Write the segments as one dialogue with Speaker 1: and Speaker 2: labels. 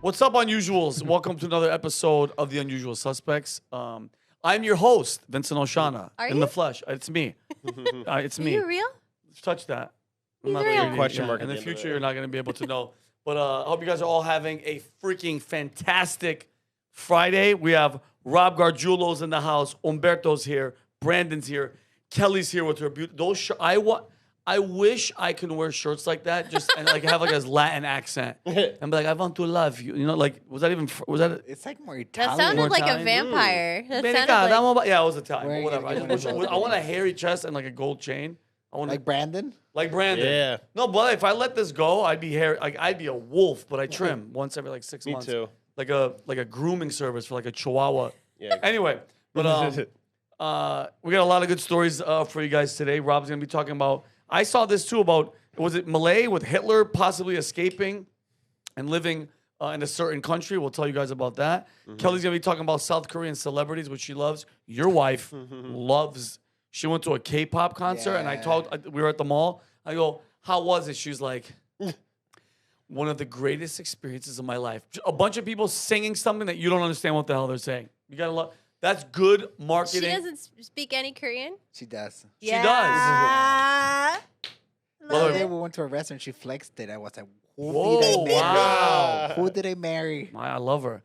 Speaker 1: What's up, Unusuals? Welcome to another episode of The Unusual Suspects. I'm your host, Vincent Oshana, in the flesh. It's me. It's me.
Speaker 2: Are you real?
Speaker 1: Touch that.
Speaker 2: He's real.
Speaker 3: Question mark
Speaker 1: In
Speaker 3: at
Speaker 1: the
Speaker 3: the end of
Speaker 1: future,
Speaker 3: it.
Speaker 1: you're not going to be able to know. But I hope you guys are all having a freaking fantastic Friday. We have Rob Gargiulo's in the house. Humberto's here. Brandon's here. Kelley's here with her beautiful. I wish I could wear shirts like that, just and like have like a Latin accent, and be like, "I want to love you." You know, like was that even? Was that?
Speaker 4: It's like more
Speaker 2: That
Speaker 4: Italian.
Speaker 2: sounded
Speaker 1: More
Speaker 2: like
Speaker 1: Italian?
Speaker 2: a vampire. That
Speaker 1: Yeah,
Speaker 2: sounded like...
Speaker 1: it was Italian.
Speaker 4: Wearing
Speaker 1: But whatever.
Speaker 4: it-
Speaker 1: I want a hairy chest and like a gold chain. I want
Speaker 4: like Brandon.
Speaker 1: like Brandon.
Speaker 3: Yeah.
Speaker 1: No, but if I let this go, I'd be hairy. Like I'd be a wolf, but I trim once every like 6
Speaker 3: Me
Speaker 1: months.
Speaker 3: too.
Speaker 1: Like a grooming service for like a Chihuahua.
Speaker 3: Yeah.
Speaker 1: Anyway, but we got a lot of good stories for you guys today. Rob's gonna be talking about. I saw this too about, was it Malay with Hitler possibly escaping and living in a certain country? We'll tell you guys about that. Kelley's gonna be talking about South Korean celebrities, which she loves. Your wife loves. She went to a K-pop concert, and we were at the mall. I go, how was it? She's like, one of the greatest experiences of my life. A bunch of people singing something that you don't understand what the hell they're saying. You gotta love. That's good
Speaker 2: She
Speaker 1: marketing.
Speaker 2: doesn't speak any Korean?
Speaker 4: She does.
Speaker 1: She
Speaker 2: does.
Speaker 1: Well,
Speaker 4: The
Speaker 2: Love
Speaker 4: other day
Speaker 2: it.
Speaker 4: we went to a restaurant. She flexed it. I was like, who
Speaker 1: Whoa,
Speaker 4: did I marry?
Speaker 1: wow.
Speaker 4: Who did I marry?
Speaker 1: I love her.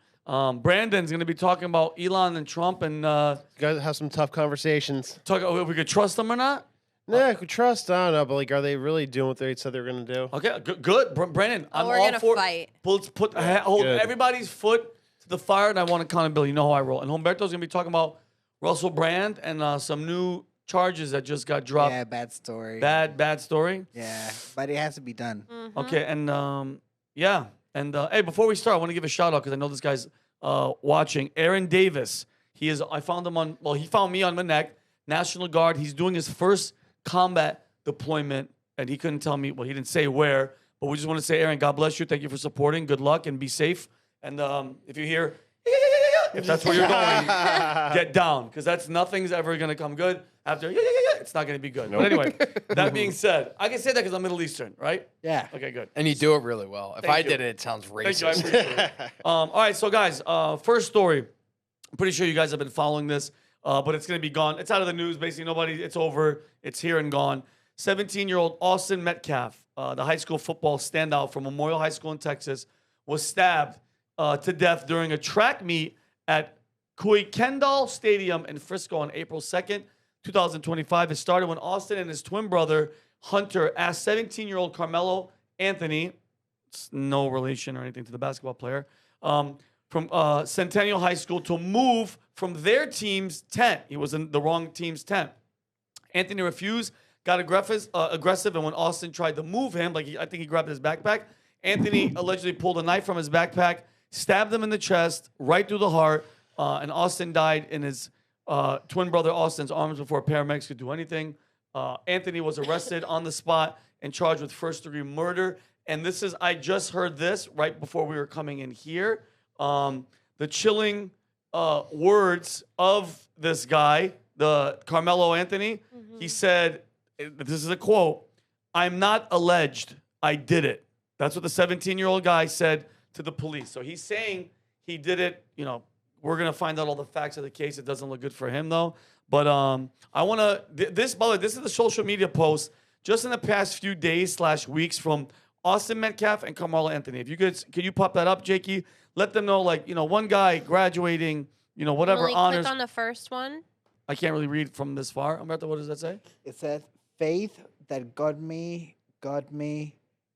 Speaker 1: Brandon's going to be talking about Elon and Trump and
Speaker 3: You guys have some tough conversations.
Speaker 1: talk if we could trust them or not.
Speaker 3: Nah, I could trust. I don't know, but like, are they really doing what they said they were gonna do?
Speaker 1: Okay, good. Brandon, I'm
Speaker 2: we're
Speaker 1: all
Speaker 2: gonna
Speaker 1: for
Speaker 2: fight.
Speaker 1: Let's hold
Speaker 3: Good.
Speaker 1: everybody's foot to the fire, and I want accountability. You know how I roll. And Humberto's going to be talking about Russell Brand and some new charges that just got dropped.
Speaker 4: Yeah, bad story.
Speaker 1: Bad story.
Speaker 4: Yeah, but it has to be done.
Speaker 1: Okay, and yeah, and hey, before we start, I want to give a shout out because I know this guy's watching. Aaron Davis, I found him on. Well, he found me on my neck. National Guard. He's doing his first combat deployment, and he couldn't tell me. Well, he didn't say where, but we just want to say, Aaron, God bless you. Thank you for supporting. Good luck and be safe. And if you hear, if that's where you're going, get down because nothing's ever gonna come good after. It's not gonna be good. But anyway, that being said, I can say that because I'm Middle Eastern, right?
Speaker 4: Yeah.
Speaker 1: Okay, good.
Speaker 5: And you do it really well. If
Speaker 1: Thank
Speaker 5: I
Speaker 1: you.
Speaker 5: did it, it sounds
Speaker 1: Thank you. I
Speaker 5: racist.
Speaker 1: appreciate it. All right, so guys, first story. I'm pretty sure you guys have been following this, but it's going to be gone. It's out of the news. Basically, it's over. It's here and gone. 17-year-old Austin Metcalf, the high school football standout from Memorial High School in Texas, was stabbed to death during a track meet at Kendall Stadium in Frisco on April 2nd, 2025. It started when Austin and his twin brother, Hunter, asked 17-year-old Karmelo Anthony, it's no relation or anything to the basketball player, from Centennial High School to move from their team's tent. He was in the wrong team's tent. Anthony refused, got aggressive, and when Austin tried to move him, I think he grabbed his backpack, Anthony allegedly pulled a knife from his backpack, stabbed him in the chest, right through the heart, and Austin died in his twin brother Austin's arms before paramedics could do anything. Anthony was arrested on the spot and charged with first-degree murder. And I just heard this right before we were coming in here. The chilling words of this guy, the Karmelo Anthony. He said, this is a quote, "I'm not alleged, I did it." That's what the 17-year-old guy said to the police. So he's saying he did it. You know, we're going to find out all the facts of the case. It doesn't look good for him, though. But I want to, by the way, this is the social media post just in the past few days / weeks from Austin Metcalf and Karmelo Anthony. If you could you pop that up, Jakey? Let them know, one guy graduating, whatever
Speaker 2: Only
Speaker 1: honors.
Speaker 2: click on the first one.
Speaker 1: I can't really read from this far. Humberto, what does that say?
Speaker 4: It says, faith that got me,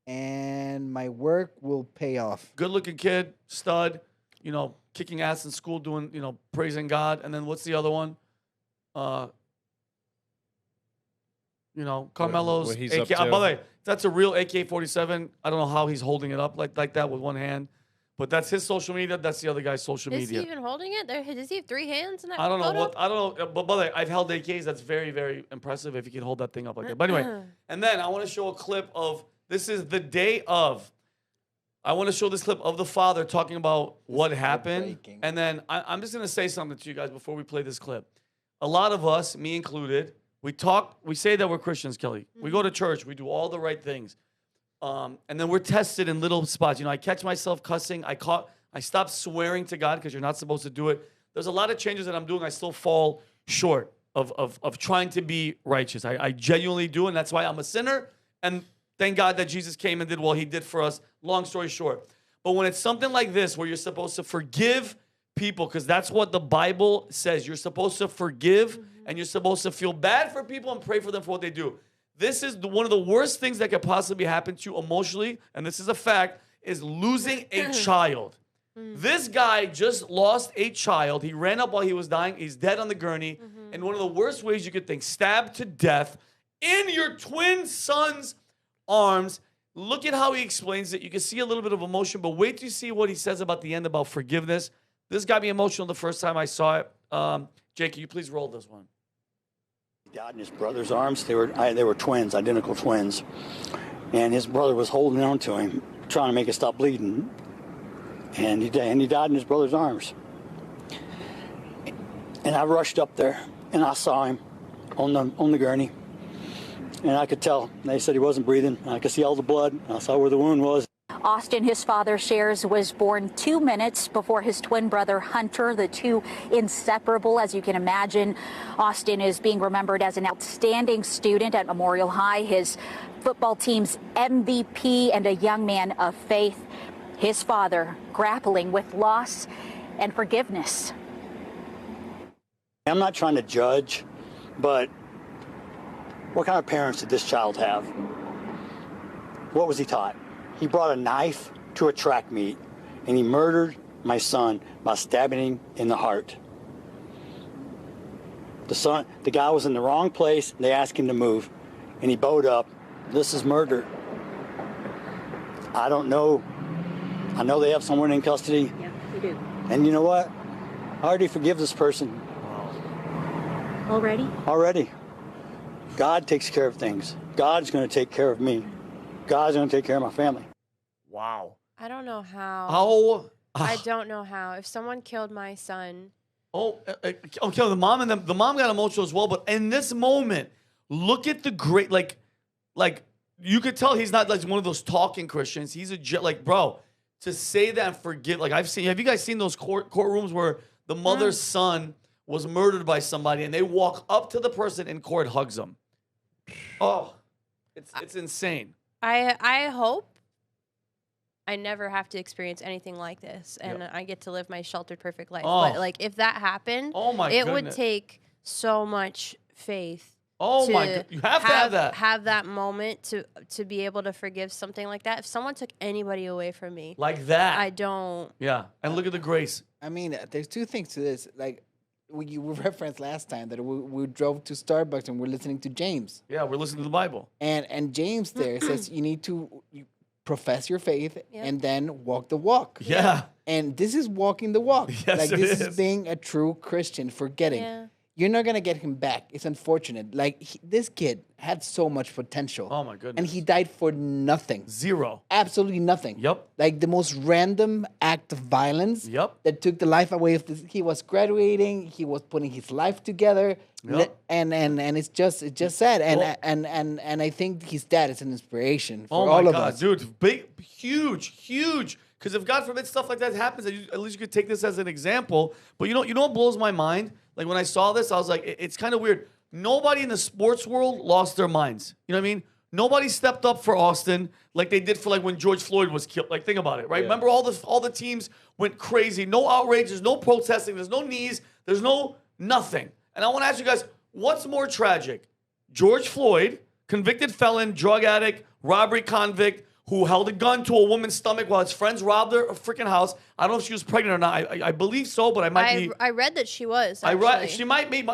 Speaker 4: and my work will pay off.
Speaker 1: Good-looking kid, stud, kicking ass in school, doing, praising God. And then what's the other one? Carmelo's
Speaker 3: what he's
Speaker 1: AK.
Speaker 3: up to.
Speaker 1: By the way, that's a real AK-47. I don't know how he's holding it up like that with one hand. But that's his social media. That's the other guy's social
Speaker 2: Is
Speaker 1: media.
Speaker 2: he even holding it? Does he have 3 hands in that
Speaker 1: I don't know
Speaker 2: photo?
Speaker 1: I don't know. But by the way, I've held AKs. That's very, very impressive if you can hold that thing up like that. But anyway, and then I want to show a clip of, this is the day of. I want to show this clip of the father talking about what happened.
Speaker 4: heartbreaking.
Speaker 1: And then I'm just going to say something to you guys before we play this clip. A lot of us, me included, we say that we're Christians, Kelley. We go to church. We do all the right things. And then we're tested in little spots. I catch myself cussing. I stopped swearing to God because you're not supposed to do it. There's a lot of changes that I'm doing. I still fall short of trying to be righteous. I genuinely do, and that's why I'm a sinner. And thank God that Jesus came and did what he did for us. Long story short. But when it's something like this where you're supposed to forgive people, because that's what the Bible says. You're supposed to forgive, and you're supposed to feel bad for people and pray for them for what they do. This is one of the worst things that could possibly happen to you emotionally, and this is a fact, is losing a child. This guy just lost a child. He ran up while he was dying. He's dead on the gurney. In one of the worst ways you could think, stabbed to death in your twin son's arms. Look at how he explains it. You can see a little bit of emotion, but wait till you see what he says about the end about forgiveness. This got me emotional the first time I saw it. Jake, can you please roll this one?
Speaker 5: He died in his brother's arms. They were twins, identical twins. And his brother was holding on to him, trying to make it stop bleeding. And he died in his brother's arms. And I rushed up there, and I saw him on the gurney. And I could tell. They said he wasn't breathing. I could see all the blood. I saw where the wound was.
Speaker 6: Austin, his father shares, was born 2 minutes before his twin brother Hunter, the two inseparable, as you can imagine. Austin is being remembered as an outstanding student at Memorial High, his football team's MVP, and a young man of faith. His father grappling with loss and forgiveness.
Speaker 5: I'm not trying to judge, but what kind of parents did this child have? What was he taught? He brought a knife to a track meet, and he murdered my son by stabbing him in the heart. The guy was in the wrong place. They asked him to move, and he bowed up. This is murder. I don't know. I know they have someone in custody.
Speaker 6: Yeah, we do.
Speaker 5: And you know what? I already forgive this person.
Speaker 6: Already?
Speaker 5: Already. God takes care of things. God's going to take care of me. God's going to take care of my family.
Speaker 1: Wow.
Speaker 2: I don't know how.
Speaker 1: Oh.
Speaker 2: I don't know how. If someone killed my son.
Speaker 1: Okay, the mom got emotional as well, but in this moment, look at the great, like you could tell he's not like one of those talking Christians. He's bro, to say that and forgive, have you guys seen those courtrooms where the mother's son was murdered by somebody and they walk up to the person in court, hugs them? Oh, it's insane.
Speaker 2: I hope I never have to experience anything like this, and I get to live my sheltered, perfect life.
Speaker 1: Oh.
Speaker 2: But if that happened,
Speaker 1: it
Speaker 2: would take so much faith.
Speaker 1: Oh my God, you have to have that.
Speaker 2: Have that moment to be able to forgive something like that. If someone took anybody away from me,
Speaker 1: like that,
Speaker 2: I don't.
Speaker 1: Yeah, and look at the grace.
Speaker 4: I mean, there's two things to this. You referenced last time that we drove to Starbucks and we're listening to James.
Speaker 1: Yeah, we're listening to the Bible.
Speaker 4: And James there says you need to profess your faith and then walk the walk.
Speaker 1: Yeah.
Speaker 4: And this is walking the walk.
Speaker 1: Yes,
Speaker 4: this is being a true Christian, forgetting.
Speaker 2: Yeah.
Speaker 4: You're not going to get him back. It's unfortunate. This kid had so much potential.
Speaker 1: Oh, my goodness.
Speaker 4: And he died for nothing.
Speaker 1: Zero.
Speaker 4: Absolutely nothing.
Speaker 1: Yep.
Speaker 4: The most random act of violence.
Speaker 1: Yep.
Speaker 4: That took the life away of this. He was graduating. He was putting his life together.
Speaker 1: Yep.
Speaker 4: And it's just sad. And I think his dad is an inspiration for all of us.
Speaker 1: Dude, big, huge. Because if God forbid stuff like that happens, at least you could take this as an example. But you know what blows my mind? When I saw this, I was like, it's kind of weird. Nobody in the sports world lost their minds. You know what I mean? Nobody stepped up for Austin like they did for when George Floyd was killed. Think about it, right? Yeah. Remember all the teams went crazy. No outrage. There's no protesting. There's no knees. There's no nothing. And I want to ask you guys, what's more tragic? George Floyd, convicted felon, drug addict, robbery convict, who held a gun to a woman's stomach while his friends robbed her freaking house. I don't know if she was pregnant or not. I believe so, but I might be.
Speaker 2: I read that she was.
Speaker 1: She might be.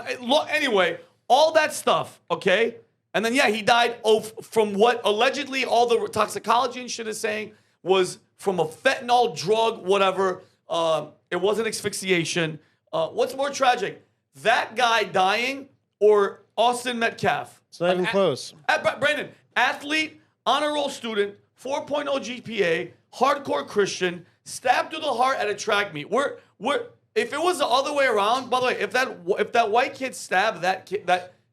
Speaker 1: Anyway, all that stuff, okay? And then, he died from what allegedly all the toxicology and shit is saying was from a fentanyl drug, whatever. It wasn't asphyxiation. What's more tragic? That guy dying or Austin Metcalf?
Speaker 3: It's not even close.
Speaker 1: Brandon, athlete, honor roll student, 4.0 GPA, hardcore Christian, stabbed through the heart at a track meet. If it was the other way around, by the way, if that white kid stabbed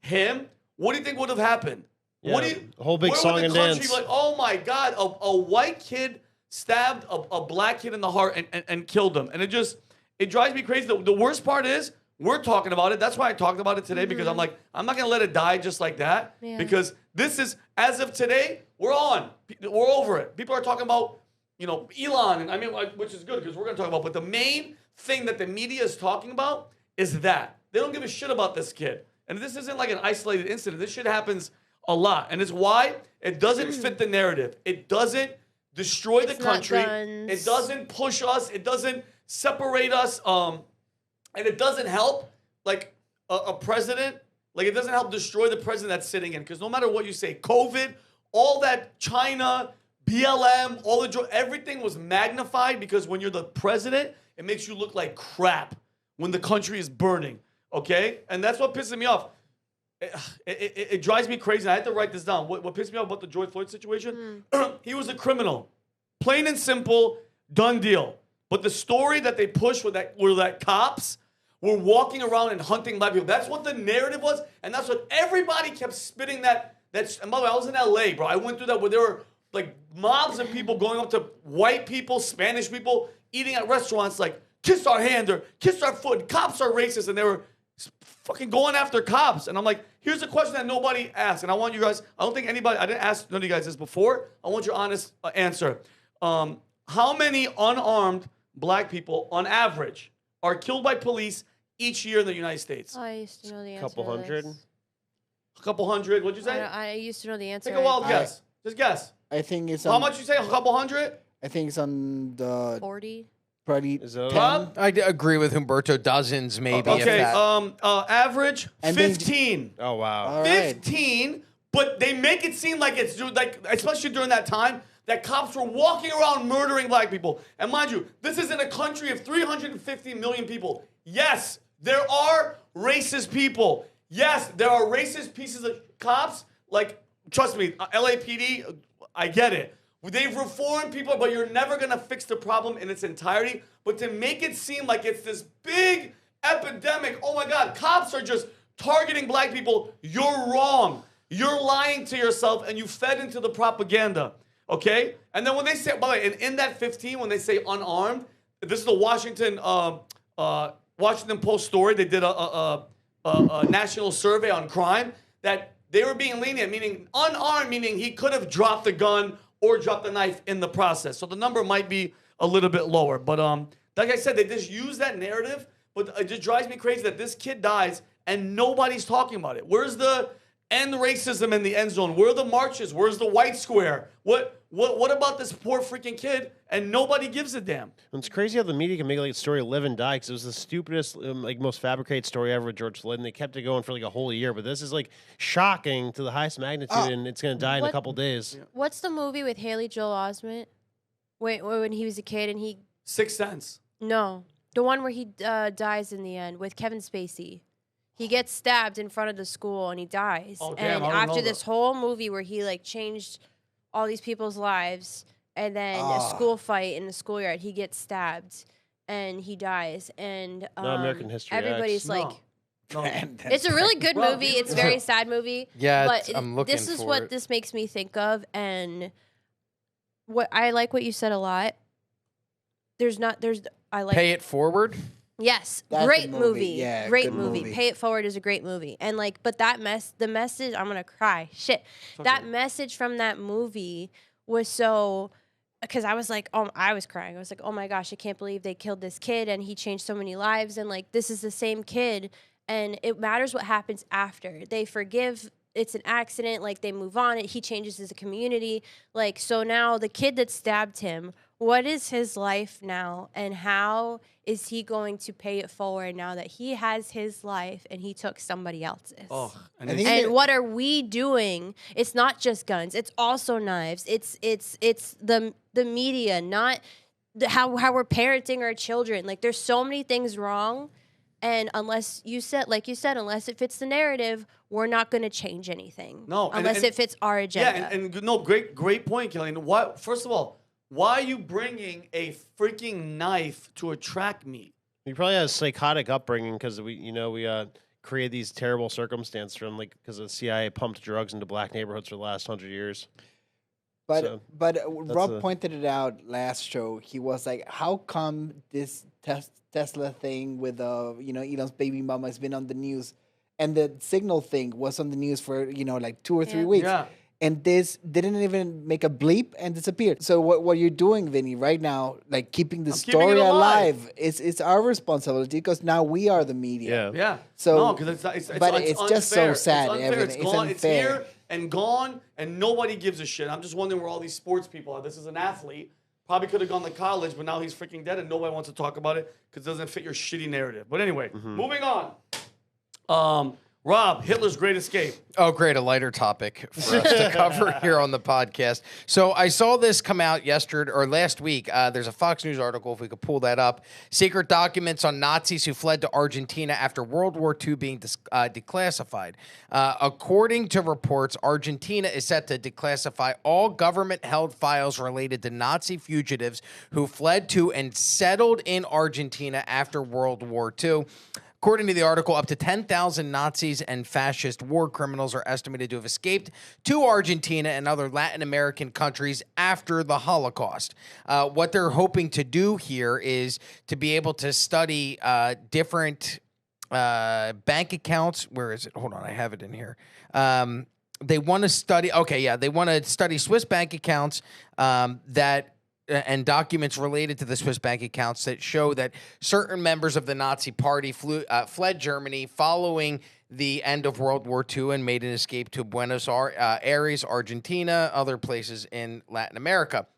Speaker 1: him, what do you think would have happened?
Speaker 3: Yeah, whole big song and dance.
Speaker 1: Oh my God, a white kid stabbed a black kid in the heart and killed him. And it drives me crazy. The worst part is we're talking about it. That's why I talked about it today, because I'm like, I'm not going to let it die just like that.
Speaker 2: Yeah.
Speaker 1: Because this is, as of today, we're on. We're over it. People are talking about, Elon, and I mean, which is good because we're going to talk about. But the main thing that the media is talking about is that. They don't give a shit about this kid. And this isn't like an isolated incident. This shit happens a lot. And it's why it doesn't fit the narrative. It doesn't destroy the country. It doesn't push us. It doesn't separate us. And it doesn't help, like, a president. Like, it doesn't help destroy the president that's sitting in. Because no matter what you say, COVID, all that China, BLM, everything was magnified because when you're the president, it makes you look like crap when the country is burning. Okay? And that's what pisses me off. It drives me crazy. I had to write this down. What pissed me off about the George Floyd situation? He was a criminal. Plain and simple, done deal. But the story that they pushed were that cops were walking around and hunting black people. That's what the narrative was, and that's what everybody kept spitting that. And by the way, I was in LA, bro. I went through that where there were like mobs of people going up to white people, Spanish people, eating at restaurants like, kiss our hand or kiss our foot. Cops are racist, and they were fucking going after cops. And I'm like, here's a question that nobody asked, and I want you guys, I didn't ask none of you guys this before. I want your honest answer. How many unarmed black people, on average, are killed by police each year in the United States?
Speaker 2: I used to know the answer.
Speaker 3: Couple
Speaker 2: to
Speaker 3: hundred.
Speaker 2: this.
Speaker 1: A couple hundred. What'd you say?
Speaker 2: I used to know the answer.
Speaker 1: Take a wild guess. Just guess.
Speaker 4: I think it's
Speaker 1: How
Speaker 4: on,
Speaker 1: much you say? A couple hundred?
Speaker 4: I think it's on the
Speaker 2: 40.
Speaker 4: probably
Speaker 3: Is it
Speaker 4: 10.
Speaker 1: Bob?
Speaker 7: I agree with Humberto. Dozens, maybe. if
Speaker 1: Okay.
Speaker 7: that.
Speaker 1: Average
Speaker 4: And then-
Speaker 1: 15.
Speaker 3: Oh wow.
Speaker 4: All right.
Speaker 1: 15. But they make it seem like it's like, especially during that time, that cops were walking around murdering black people. And mind you, this is in a country of 350 million people. Yes, there are racist people. Yes, there are racist pieces of cops. Like, trust me, LAPD, I get it. They've reformed people, but you're never going to fix the problem in its entirety. But to make it seem like it's this big epidemic, oh my God, cops are just targeting black people, you're wrong. You're lying to yourself, and you fed into the propaganda. Okay? And then when they say, by the way, in that 15, when they say unarmed, this is the Washington Post story. They did a national survey on crime that they were being lenient, meaning unarmed, meaning he could have dropped the gun or dropped the knife in the process. So the number might be a little bit lower. But like I said, they just use that narrative, but it just drives me crazy that this kid dies and nobody's talking about it. Where's the end racism in the end zone? Where are the marches? Where's the white square? What about this poor freaking kid? And nobody gives a damn.
Speaker 3: It's crazy how the media can make like a story live and die, because it was the stupidest, most fabricated story ever with George Floyd, and they kept it going for like a whole year. But this is like shocking to the highest magnitude, and it's going to die in a
Speaker 2: What-
Speaker 3: couple days.
Speaker 2: What's the movie with Haley Joel Osment? Wait, when he was a kid and he...
Speaker 1: 6 cents.
Speaker 2: No. The one where he dies in the end with Kevin Spacey. He gets stabbed in front of the school and he dies.
Speaker 1: Oh, damn,
Speaker 2: and
Speaker 1: I don't
Speaker 2: after
Speaker 1: know
Speaker 2: this
Speaker 1: that.
Speaker 2: whole movie where he like changed all these people's lives, and then a school fight in the schoolyard, he gets stabbed and he dies. And
Speaker 3: Not American History X.
Speaker 2: everybody's like,
Speaker 1: No.
Speaker 2: it's a really good
Speaker 1: Well,
Speaker 2: movie. It's a very sad movie.
Speaker 7: Yeah,
Speaker 2: but
Speaker 7: I'm looking
Speaker 2: this is
Speaker 7: for
Speaker 2: what
Speaker 7: it.
Speaker 2: this makes me think of, and what I like what you said a lot. I like
Speaker 7: Pay it forward.
Speaker 2: Yes,
Speaker 4: That's a
Speaker 2: great
Speaker 4: movie.
Speaker 2: movie.
Speaker 4: Yeah,
Speaker 2: great
Speaker 4: good
Speaker 2: movie.
Speaker 4: movie.
Speaker 2: Pay It Forward is a great movie. And like, but the message, I'm gonna cry. Shit. That message from that movie was so, because I was like, oh, I was crying. I was like, oh my gosh, I can't believe they killed this kid and he changed so many lives. And like, this is the same kid. And it matters what happens after. They forgive. It's an accident. Like, they move on. He changes as a community. Like, so now the kid that stabbed him, what is his life now, and how is he going to pay it forward now that he has his life and he took somebody else's?
Speaker 1: Oh, and
Speaker 4: I
Speaker 1: it's-
Speaker 4: think
Speaker 2: And what are we doing? It's not just guns. It's also knives. It's the media, not how we're parenting our children. Like, there's so many things wrong, and unless you said, unless it fits the narrative, we're not going to change anything.
Speaker 1: No, and-
Speaker 2: unless
Speaker 1: and-
Speaker 2: it fits our agenda.
Speaker 1: Yeah, and no, great point, Kelley. And why? First of all, why are you bringing a freaking knife to a track meet?
Speaker 3: He probably has psychotic upbringing because we created these terrible circumstances from because the CIA pumped drugs into black neighborhoods for the last 100 years.
Speaker 4: But
Speaker 3: So,
Speaker 4: Rob
Speaker 3: a-
Speaker 4: pointed it out last show. He was like, "How come this Tesla thing with Elon's baby mama has been on the news, and the Signal thing was on the news for like 2 or 3 weeks,
Speaker 1: Yeah.
Speaker 4: and this didn't even make a bleep and disappeared." So what you're doing, Vinny, right now, like keeping the
Speaker 1: I'm keeping
Speaker 4: story
Speaker 1: it alive.
Speaker 4: alive, it's our responsibility because now we are the media.
Speaker 3: Yeah.
Speaker 1: Yeah.
Speaker 4: So-
Speaker 1: no, because it's
Speaker 4: just so
Speaker 1: unfair.
Speaker 4: sad,
Speaker 1: It's unfair.
Speaker 4: Evan.
Speaker 1: It's
Speaker 4: It's
Speaker 1: gone. It's
Speaker 4: unfair.
Speaker 1: here and gone, and nobody gives a shit. I'm just wondering where all these sports people are. This is an athlete. Probably could have gone to college, but now he's freaking dead, and nobody wants to talk about it because it doesn't fit your shitty narrative. But anyway, moving on. Rob, Hitler's Great Escape.
Speaker 7: Oh, great. A lighter topic for us to cover here on the podcast. So I saw this come out yesterday or last week. There's a Fox News article, if we could pull that up. Secret documents on Nazis who fled to Argentina after World War II being declassified. According to reports, Argentina is set to declassify all government-held files related to Nazi fugitives who fled to and settled in Argentina after World War II. According to the article, up to 10,000 Nazis and fascist war criminals are estimated to have escaped to Argentina and other Latin American countries after the Holocaust. What they're hoping to do here is to be able to study different bank accounts. Where is it? Hold on, I have it in here. They want to study. They want to study Swiss bank accounts and documents related to the Swiss bank accounts that show that certain members of the Nazi Party fled Germany following the end of World War II and made an escape to Buenos Aires, Argentina, other places in Latin America.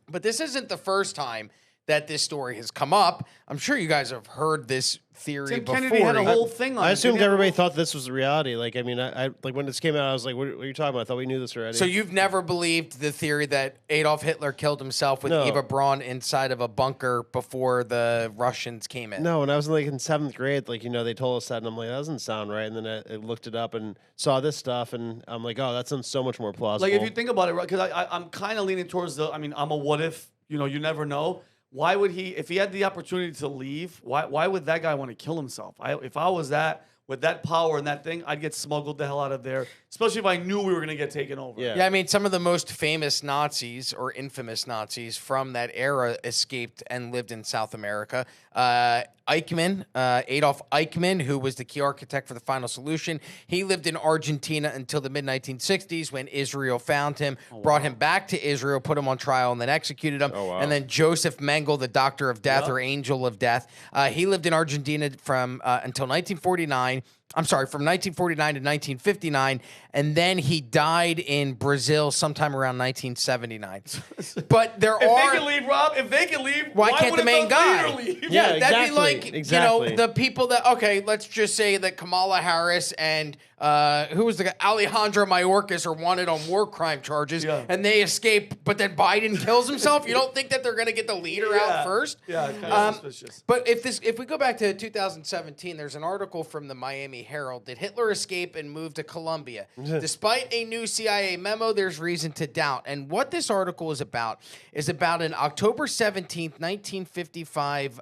Speaker 7: But this isn't the first time that this story has come up. I'm sure you guys have heard this theory
Speaker 1: Tim
Speaker 7: before.
Speaker 1: Kennedy had a whole thing on
Speaker 3: I
Speaker 1: it.
Speaker 3: assumed
Speaker 1: Didn't he?
Speaker 3: everybody thought this was the reality. Like, I mean, I like when this came out, I was like, what are you talking about? I thought we knew this already.
Speaker 7: So you've never believed the theory that Adolf Hitler killed himself with
Speaker 3: No.
Speaker 7: Eva Braun inside of a bunker before the Russians came in?
Speaker 3: No, when I was in 7th grade, like, they told us that, and I'm like, that doesn't sound right. And then I looked it up and saw this stuff, and I'm like, oh, that sounds so much more plausible.
Speaker 1: Like, if you think about it, right? Because I'm kind of leaning towards I'm a what if. You never know. Why would he, if he had the opportunity to leave, why would that guy want to kill himself? If I was with that power and that thing, I'd get smuggled the hell out of there, especially if I knew we were going to get taken over.
Speaker 3: Yeah.
Speaker 7: Yeah, I mean, some of the most famous Nazis or infamous Nazis from that era escaped and lived in South America. Adolf Eichmann, who was the key architect for the final solution, he lived in Argentina until the mid-1960s when Israel found him, brought him back to Israel, put him on trial, and then executed him.
Speaker 3: wow.
Speaker 7: And then Joseph Mengele, the Doctor of Death or Angel of Death, he lived in Argentina from 1949 to 1959, and then he died in Brazil sometime around 1979. But there
Speaker 1: If
Speaker 7: are...
Speaker 1: they can leave, Rob,
Speaker 7: Why can't the main guy?
Speaker 1: Leave?
Speaker 3: Yeah,
Speaker 7: that'd be
Speaker 3: exactly,
Speaker 7: like,
Speaker 3: exactly.
Speaker 7: the people that, okay, let's just say that Kamala Harris and who was the guy? Alejandro Mayorkas are wanted on war crime charges, and they escape, but then Biden kills himself. You don't think that they're going to get the leader out first?
Speaker 1: Yeah, kind of suspicious.
Speaker 7: But if we go back to 2017, there's an article from the Miami Herald. Did Hitler escape and move to Colombia? Despite a new CIA memo, there's reason to doubt. And what this article is about an October 17th, 1955.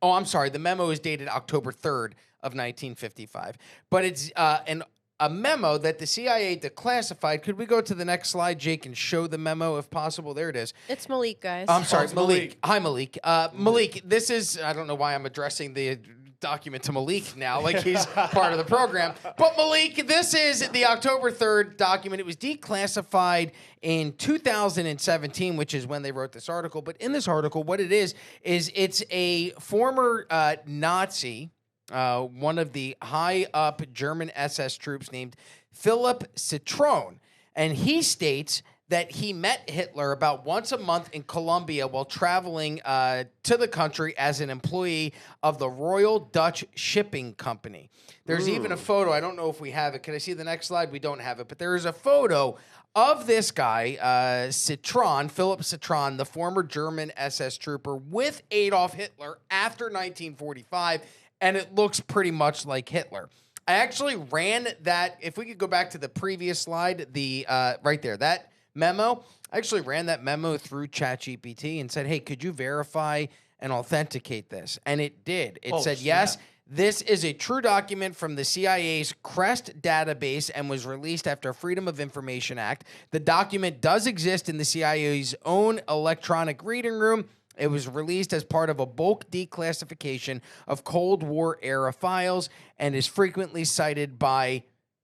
Speaker 7: The memo is dated October 3rd of 1955. But it's a memo that the CIA declassified. Could we go to the next slide, Jake, and show the memo if possible? There it is.
Speaker 2: It's Malik, guys.
Speaker 7: I'm sorry,
Speaker 1: it's
Speaker 7: Malik.
Speaker 1: Malik.
Speaker 7: Hi, Malik. Malik, this is, I don't know why I'm addressing the document to Malik now, like he's part of the program. But Malik, this is the October 3rd document. It was declassified in 2017, which is when they wrote this article. But in this article, what it is it's a former Nazi, one of the high-up German SS troops named Philipp Sae-ron. And he states that he met Hitler about once a month in Colombia while traveling to the country as an employee of the Royal Dutch Shipping Company. There's even a photo. I don't know if we have it. Can I see the next slide? We don't have it. But there is a photo of this guy, Sae-ron, Philipp Sae-ron, the former German SS trooper, with Adolf Hitler after 1945, and it looks pretty much like Hitler. I actually ran that. If we could go back to the previous slide, the right there, that memo. I actually ran that memo through ChatGPT and said, hey, could you verify and authenticate this. And it did. It said,
Speaker 1: snap.
Speaker 7: yes, this is a true document from the CIA's CREST database and was released after Freedom of Information Act. The document does exist in the CIA's own electronic reading room. It was released as part of a bulk declassification of Cold War era files and is frequently cited by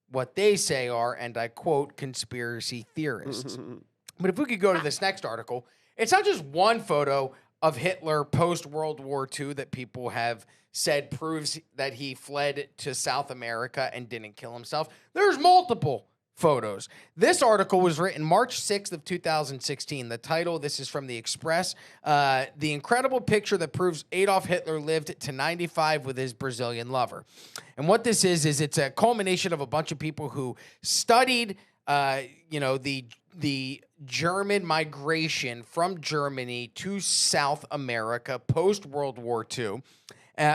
Speaker 7: what they say are, and I quote, conspiracy theorists. But if we could go to this next article, it's not just one photo of Hitler post-World War II that people have said proves that he fled to South America and didn't kill himself. There's multiple photos. This article was written March 6th of 2016. The title, this is from The Express, The Incredible Picture That Proves Adolf Hitler Lived to 95 with His Brazilian Lover. And what this is it's a culmination of a bunch of people who studied, the German migration from Germany to South America post-World War II,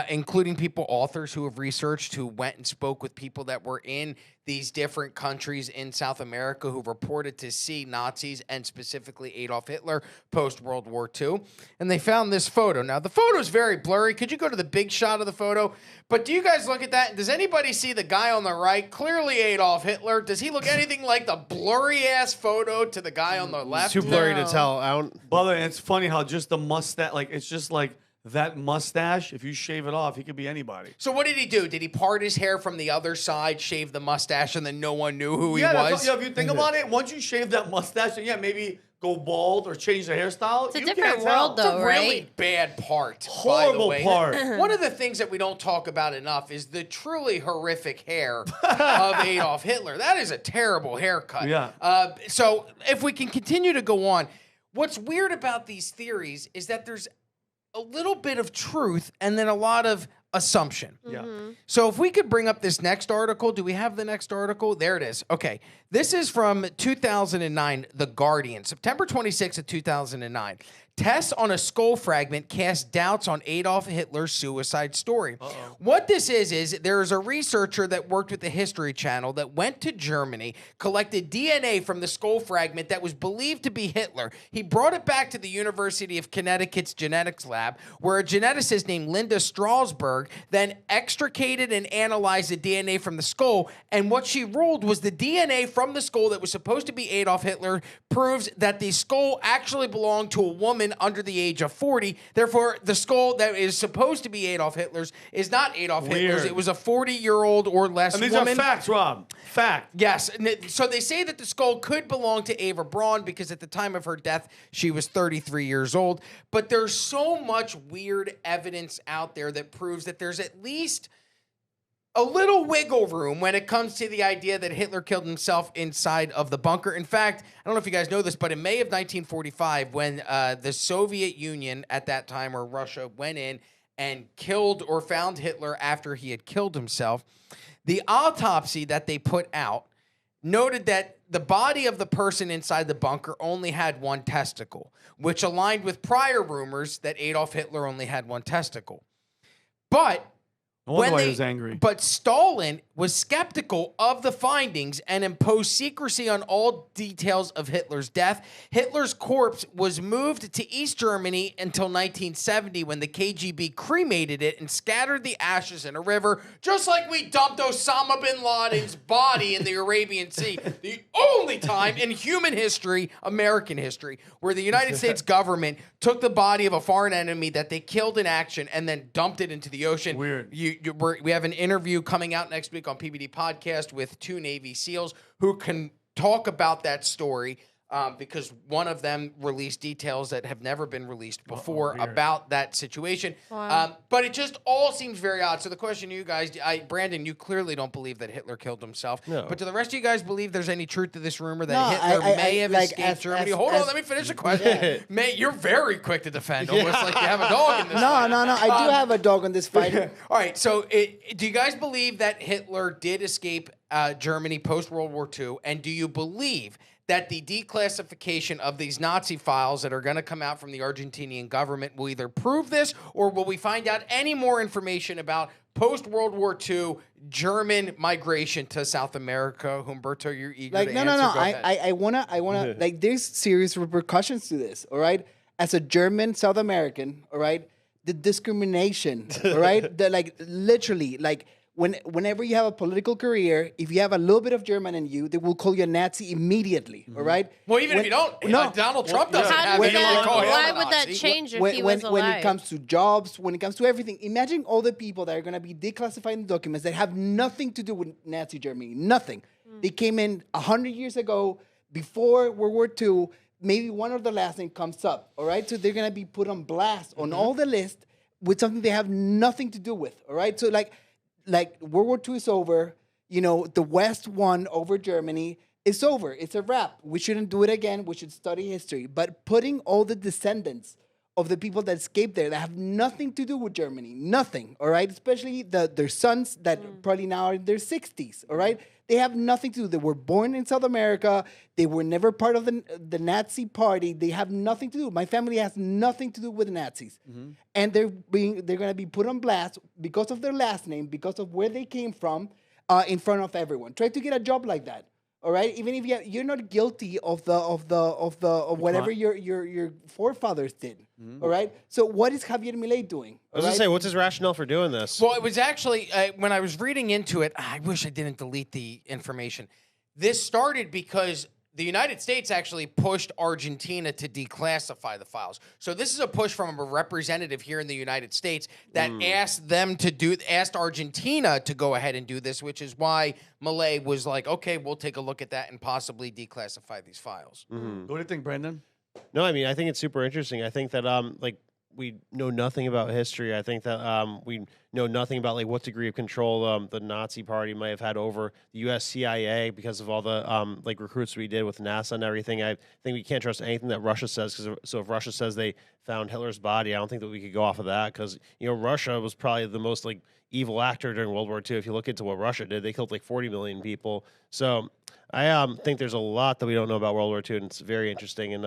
Speaker 7: including authors who have researched, who went and spoke with people that were in these different countries in South America who reported to see Nazis and specifically Adolf Hitler post-World War II. And they found this photo. Now, the photo is very blurry. Could you go to the big shot of the photo? But do you guys look at that? Does anybody see the guy on the right? Clearly Adolf Hitler. Does he look anything like the blurry-ass photo to the guy on the left?
Speaker 3: Too blurry to tell.
Speaker 1: Brother, it's funny how just the mustache, like, it's just like that mustache, if you shave it off, he could be anybody.
Speaker 7: So what did he do? Did he part his hair from the other side, shave the mustache, and then no one knew who he was?
Speaker 1: If you think about it, once you shave that mustache, and maybe go bald or change the hairstyle.
Speaker 2: It's a
Speaker 1: you
Speaker 2: different
Speaker 1: can't
Speaker 2: world,
Speaker 1: tell.
Speaker 2: though,
Speaker 7: It's a really
Speaker 2: right?
Speaker 7: bad part.
Speaker 1: Horrible
Speaker 7: by the way.
Speaker 1: part.
Speaker 7: One of the things that we don't talk about enough is the truly horrific hair of Adolf Hitler. That is a terrible haircut.
Speaker 1: Yeah.
Speaker 7: So if we can continue to go on, what's weird about these theories is that there's a little bit of truth and then a lot of assumption.
Speaker 1: Yeah.
Speaker 7: So if we could bring up this next article, do we have the next article? There it is. Okay. This is from 2009, The Guardian, September 26th of 2009. Tests on a skull fragment cast doubts on Adolf Hitler's suicide story. What this is there is a researcher that worked with the History Channel that went to Germany, collected DNA from the skull fragment that was believed to be Hitler. He brought it back to the University of Connecticut's genetics lab, where a geneticist named Linda Strasberg then extricated and analyzed the DNA from the skull, and what she ruled was the DNA from the skull that was supposed to be Adolf Hitler proves that the skull actually belonged to a woman under the age of 40. Therefore, the skull that is supposed to be Adolf Hitler's is not Adolf Hitler's. It was a 40-year-old or less
Speaker 1: And these
Speaker 7: woman.
Speaker 1: are facts, Rob. Fact.
Speaker 7: Yes. So they say that the skull could belong to Ava Braun because at the time of her death, she was 33 years old. But there's so much weird evidence out there that proves that there's at least a little wiggle room when it comes to the idea that Hitler killed himself inside of the bunker. In fact, I don't know if you guys know this, but in May of 1945, when the Soviet Union at that time, or Russia, went in and killed or found Hitler after he had killed himself, the autopsy that they put out noted that the body of the person inside the bunker only had one testicle, which aligned with prior rumors that Adolf Hitler only had one testicle. But
Speaker 1: No wonder why he was angry.
Speaker 7: But Stalin was skeptical of the findings and imposed secrecy on all details of Hitler's death. Hitler's corpse was moved to East Germany until 1970 when the KGB cremated it and scattered the ashes in a river, just like we dumped Osama bin Laden's body in the Arabian Sea. The only time in human history, American history, where the United States government took the body of a foreign enemy that they killed in action and then dumped it into the ocean.
Speaker 1: Weird.
Speaker 7: We have an interview coming out next week on PBD Podcast with 2 Navy SEALs who can talk about that story because one of them released details that have never been released before about that situation.
Speaker 2: Wow.
Speaker 7: But it just all seems very odd. So the question to you guys, Brandon, you clearly don't believe that Hitler killed himself.
Speaker 3: No.
Speaker 7: But do the rest of you guys believe there's any truth to this rumor that Hitler may have escaped Germany? Hold on, let me finish the question. You're very quick to defend, almost like you have a dog in this fight.
Speaker 4: No. I do have a dog in this fight.
Speaker 7: All right, so do you guys believe that Hitler did escape Germany post-World War II? And do you believe that the declassification of these Nazi files that are going to come out from the Argentinian government will either prove this, or will we find out any more information about post-World War II German migration to South America? Humberto, you're eager to answer.
Speaker 4: No.
Speaker 7: Go ahead.
Speaker 4: I wanna like there's serious repercussions to this. All right, as a German South American, all right, the discrimination, all right? The, like, literally, like, whenever you have a political career, if you have a little bit of German in you, they will call you a Nazi immediately, all right?
Speaker 7: Well, even if you don't, Donald Trump doesn't
Speaker 2: How
Speaker 7: have
Speaker 2: does
Speaker 7: anyone
Speaker 2: that,
Speaker 7: call him
Speaker 2: why
Speaker 7: a
Speaker 2: would that
Speaker 7: Nazi.
Speaker 2: change if he was alive?
Speaker 4: When it comes to jobs, when it comes to everything, imagine all the people that are going to be declassifying documents that have nothing to do with Nazi Germany, nothing. They came in 100 years ago, before World War II, maybe one of the last name comes up, all right? So they're going to be put on blast on all the list with something they have nothing to do with, all right? So like World War II is over, you know, the West won over Germany. It's over. It's a wrap. We shouldn't do it again. We should study history. But putting all the descendants of the people that escaped there that have nothing to do with Germany, nothing, all right? Especially their sons that probably now are in their 60s, all right? They have nothing to do. They were born in South America. They were never part of the Nazi party. They have nothing to do. My family has nothing to do with the Nazis. And they're going to be put on blast because of their last name, because of where they came from, in front of everyone. Try to get a job like that. All right, even if you're not guilty of whatever your forefathers did. All right, so what is Javier Milei doing?
Speaker 3: I was gonna say, what's his rationale for doing this?
Speaker 7: Well, it was actually when I was reading into it. I wish I didn't delete the information. This started because the United States actually pushed Argentina to declassify the files. So this is a push from a representative here in the United States that asked Argentina to go ahead and do this, which is why Milei was like, okay, we'll take a look at that and possibly declassify these files.
Speaker 1: What do you think, Brandon?
Speaker 3: No, I mean, I think it's super interesting. I think that we know nothing about history. I think that we know nothing about like what degree of control the Nazi Party might have had over the U.S. CIA because of all the like recruits we did with NASA and everything. I think we can't trust anything that Russia says. So if Russia says they found Hitler's body, I don't think that we could go off of that because Russia was probably the most like evil actor during World War II. If you look into what Russia did, they killed like 40 million people. So I think there's a lot that we don't know about World War II, and it's very interesting. And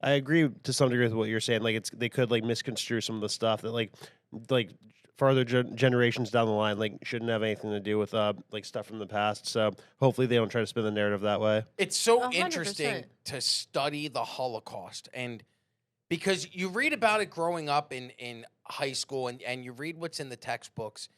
Speaker 3: I agree to some degree with what you're saying. Like they could like misconstrue some of the stuff that like further generations down the line like shouldn't have anything to do with like stuff from the past. So hopefully they don't try to spin the narrative that way.
Speaker 7: It's so
Speaker 2: 100%.
Speaker 7: interesting to study the Holocaust, and because you read about it growing up in high school and you read what's in the textbooks.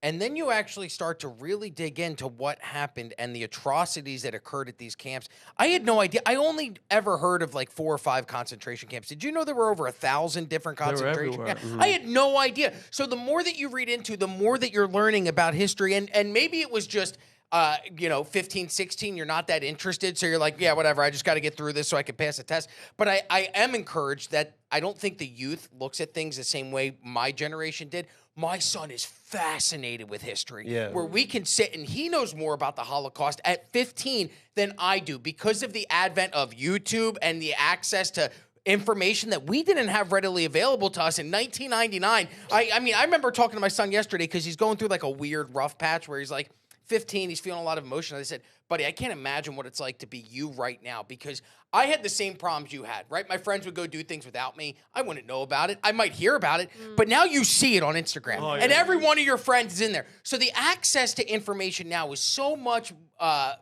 Speaker 7: And then you actually start to really dig into what happened and the atrocities that occurred at these camps. I had no idea. I only ever heard of like 4 or 5 concentration camps. Did you know there were over 1,000 different concentration camps? I had no idea. So the more that you read into, the more that you're learning about history. And maybe it was just, 15, 16, you're not that interested. So you're like, yeah, whatever. I just got to get through this so I can pass a test. But I am encouraged that I don't think the youth looks at things the same way my generation did. My son is fascinated with history, where we can sit and he knows more about the Holocaust at 15 than I do because of the advent of YouTube and the access to information that we didn't have readily available to us in 1999. I remember talking to my son yesterday because he's going through like a weird rough patch where he's like 15, he's feeling a lot of emotion. I said, buddy, I can't imagine what it's like to be you right now because I had the same problems you had, right? My friends would go do things without me. I wouldn't know about it. I might hear about it, but now you see it on Instagram. And every one of your friends is in there. So the access to information now is so much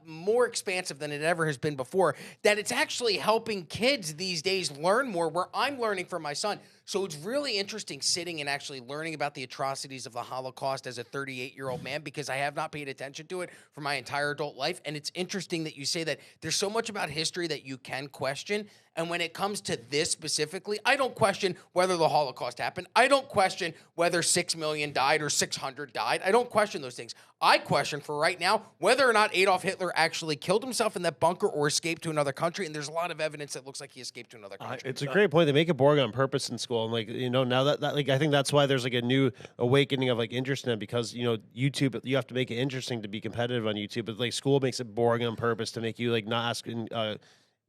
Speaker 7: more expansive than it ever has been before that it's actually helping kids these days learn more where I'm learning from my son. So it's really interesting sitting and actually learning about the atrocities of the Holocaust as a 38-year-old man because I have not paid attention to it for my entire adult life. And it's interesting that you say that there's so much about history that you can question. And when it comes to this specifically, I don't question whether the Holocaust happened. I don't question whether 6 million died or 600 died. I don't question those things. I question for right now whether or not Adolf Hitler actually killed himself in that bunker or escaped to another country. And there's a lot of evidence that looks like he escaped to another country.
Speaker 3: It's a great point. They make it boring on purpose in school. And like, now that like, I think that's why there's like a new awakening of like interest in it because, YouTube, you have to make it interesting to be competitive on YouTube. But like school makes it boring on purpose to make you like not asking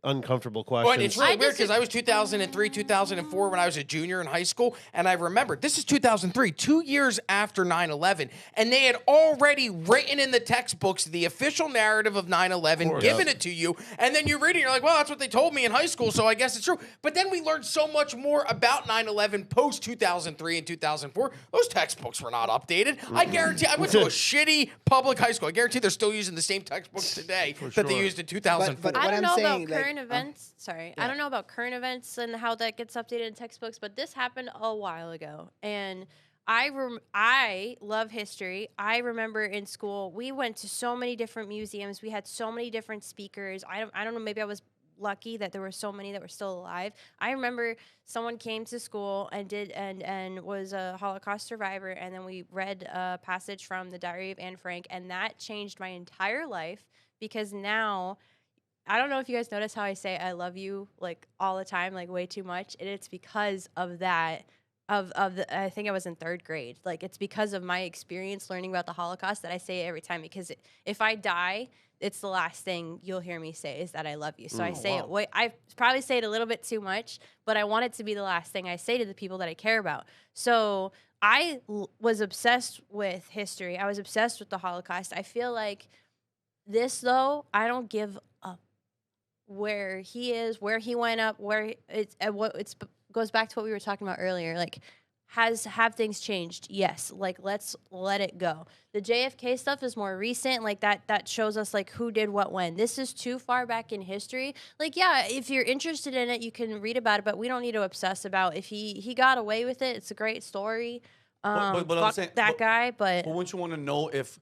Speaker 3: uncomfortable questions.
Speaker 7: Well, and it's really weird because I was 2003, 2004 when I was a junior in high school, and I remember, this is 2003, 2 years after 9/11, and they had already written in the textbooks the official narrative of 9/11, given it to you, and then you read it, and you're like, well, that's what they told me in high school, so I guess it's true. But then we learned so much more about 9/11 post-2003 and 2004. Those textbooks were not updated. I guarantee, I went to a shitty public high school. I guarantee they're still using the same textbooks today that they used in 2004.
Speaker 4: But what I'm saying, like,
Speaker 2: current events. Sorry, I don't know about current events and how that gets updated in textbooks, but this happened a while ago, and I love history. I remember in school we went to so many different museums. We had so many different speakers. I don't know. Maybe I was lucky that there were so many that were still alive. I remember someone came to school and was a Holocaust survivor, and then we read a passage from the Diary of Anne Frank, and that changed my entire life because now. I don't know if you guys notice how I say I love you like all the time, like way too much. And it's because of that. I think I was in 3rd grade. Like it's because of my experience learning about the Holocaust that I say it every time. Because if I die, it's the last thing you'll hear me say is that I love you. So I say it. I probably say it a little bit too much, but I want it to be the last thing I say to the people that I care about. So I was obsessed with history. I was obsessed with the Holocaust. I feel like this though, I don't give up. Where he is, where he went up, where it's goes back to what we were talking about earlier. Like, have things changed? Yes. Like, let's let it go. The JFK stuff is more recent. Like that shows us like who did what when. This is too far back in history. Like, yeah, if you're interested in it, you can read about it, but we don't need to obsess about if he got away with it. It's a great story. But fuck I'm saying, that guy. But
Speaker 1: wouldn't you want to know if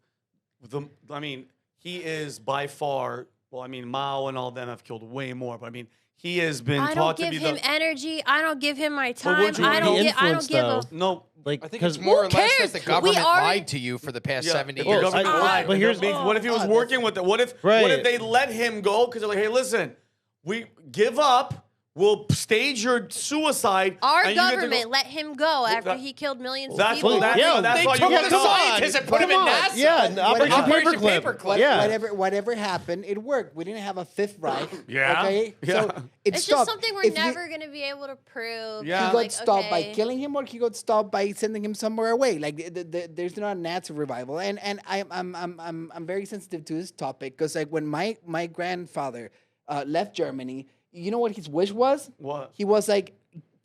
Speaker 1: he is by far. Well, I mean, Mao and all them have killed way more, but I mean, he has been taught to be
Speaker 2: I don't give him energy. I don't give him my time.
Speaker 3: I don't give
Speaker 1: a no.
Speaker 3: Like,
Speaker 7: I think it's more or less that the government lied to you for the past 70 years.
Speaker 1: The government lied. But what if he was working with it? What if they let him go? Because they're like, hey, listen, we give up. We'll stage your suicide.
Speaker 2: Our government let him go after he killed millions of people.
Speaker 1: That's
Speaker 7: they
Speaker 1: why
Speaker 7: took
Speaker 1: you
Speaker 7: the scientists and put him in NASA.
Speaker 3: Yeah, Operation
Speaker 7: Paperclip.
Speaker 4: Whatever happened, it worked. We didn't have a 5th Reich.
Speaker 1: Yeah.
Speaker 4: Okay.
Speaker 1: Yeah.
Speaker 4: So
Speaker 2: it's just something we're never going to be able to prove.
Speaker 1: Yeah.
Speaker 4: He got stopped by killing him, or he got stopped by sending him somewhere away. Like there's not a Nazi revival, and I'm very sensitive to this topic because like when my grandfather left Germany. You know what his wish was?
Speaker 1: What?
Speaker 4: He was like,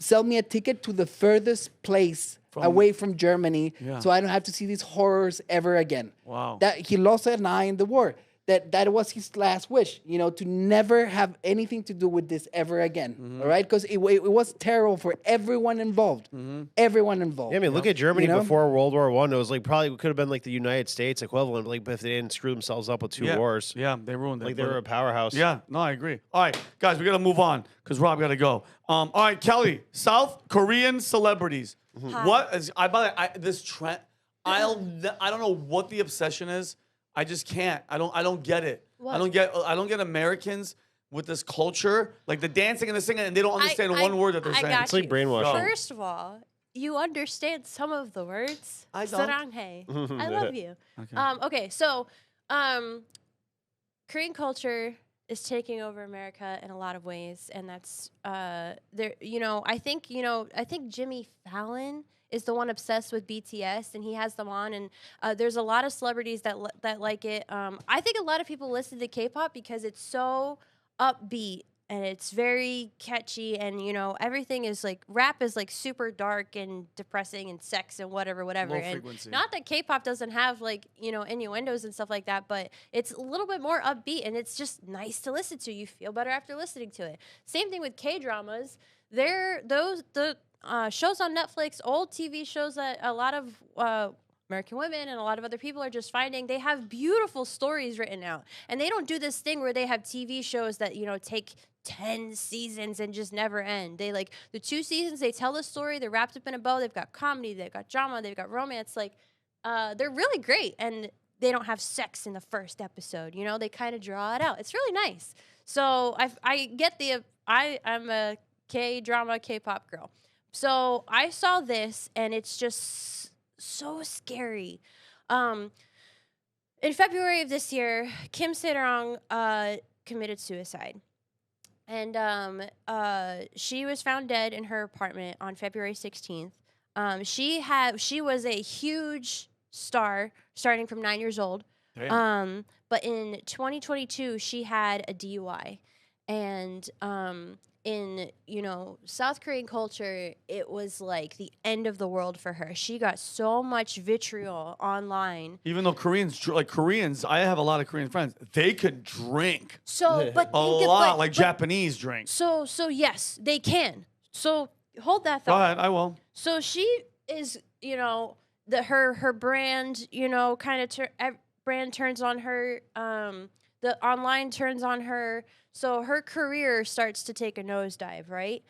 Speaker 4: sell me a ticket to the furthest place away from Germany so I don't have to see these horrors ever again.
Speaker 1: Wow.
Speaker 4: That he lost an eye in the war. That was his last wish, to never have anything to do with this ever again. All right? Because it was terrible for everyone involved. Everyone involved.
Speaker 3: Yeah, I mean, look at Germany before World War I. It was like probably could have been like the United States equivalent, like if they didn't screw themselves up with 2 wars.
Speaker 1: Yeah, they ruined it.
Speaker 3: Like they were a powerhouse.
Speaker 1: Yeah, no, I agree. All right, guys, we got to move on because Rob got to go. All right, Kelley, South Korean celebrities. What is, this trend, I don't know what the obsession is. I just can't. I don't get it. What? I don't get Americans with this culture, like the dancing and the singing, and they don't understand one word that they're saying.
Speaker 3: It's like brainwashing.
Speaker 2: First of all, you understand some of the words.
Speaker 1: I don't.
Speaker 2: Saranghae. I love you. Okay, so Korean culture is taking over America in a lot of ways, and that's there. I think Jimmy Fallon is the one obsessed with BTS, and he has them on, and there's a lot of celebrities that like it. I think a lot of people listen to K-pop because it's so upbeat and it's very catchy, and everything is like rap is like super dark and depressing and sex and whatever.
Speaker 1: Low
Speaker 2: And
Speaker 1: frequency.
Speaker 2: not that K-pop doesn't have like innuendos and stuff like that, but it's a little bit more upbeat, and it's just nice to listen to. You feel better after listening to it. Same thing with K-dramas. The shows on Netflix, old TV shows that a lot of American women and a lot of other people are just finding, they have beautiful stories written out. And they don't do this thing where they have TV shows that, take 10 seasons and just never end. They like the 2 seasons, they tell the story, they're wrapped up in a bow, they've got comedy, they've got drama, they've got romance. Like, they're really great. And they don't have sex in the first episode. They kind of draw it out. It's really nice. So I get I'm a K-drama, K-pop girl. So I saw this, and it's just so scary. In February of this year, Kim Sae-ron committed suicide. And she was found dead in her apartment on February 16th. She was a huge star starting from 9 years old. But in 2022, she had a DUI. And in, South Korean culture, it was like the end of the world for her. She got so much vitriol online.
Speaker 1: Even though Koreans, I have a lot of Korean friends. They could drink
Speaker 2: So, but
Speaker 1: a lot, like Japanese drink.
Speaker 2: So yes, they can. So hold that
Speaker 1: Go
Speaker 2: thought.
Speaker 1: ahead, I will.
Speaker 2: So she is, her brand, kind of brand turns on her. The online turns on her. So her career starts to take a nosedive, right?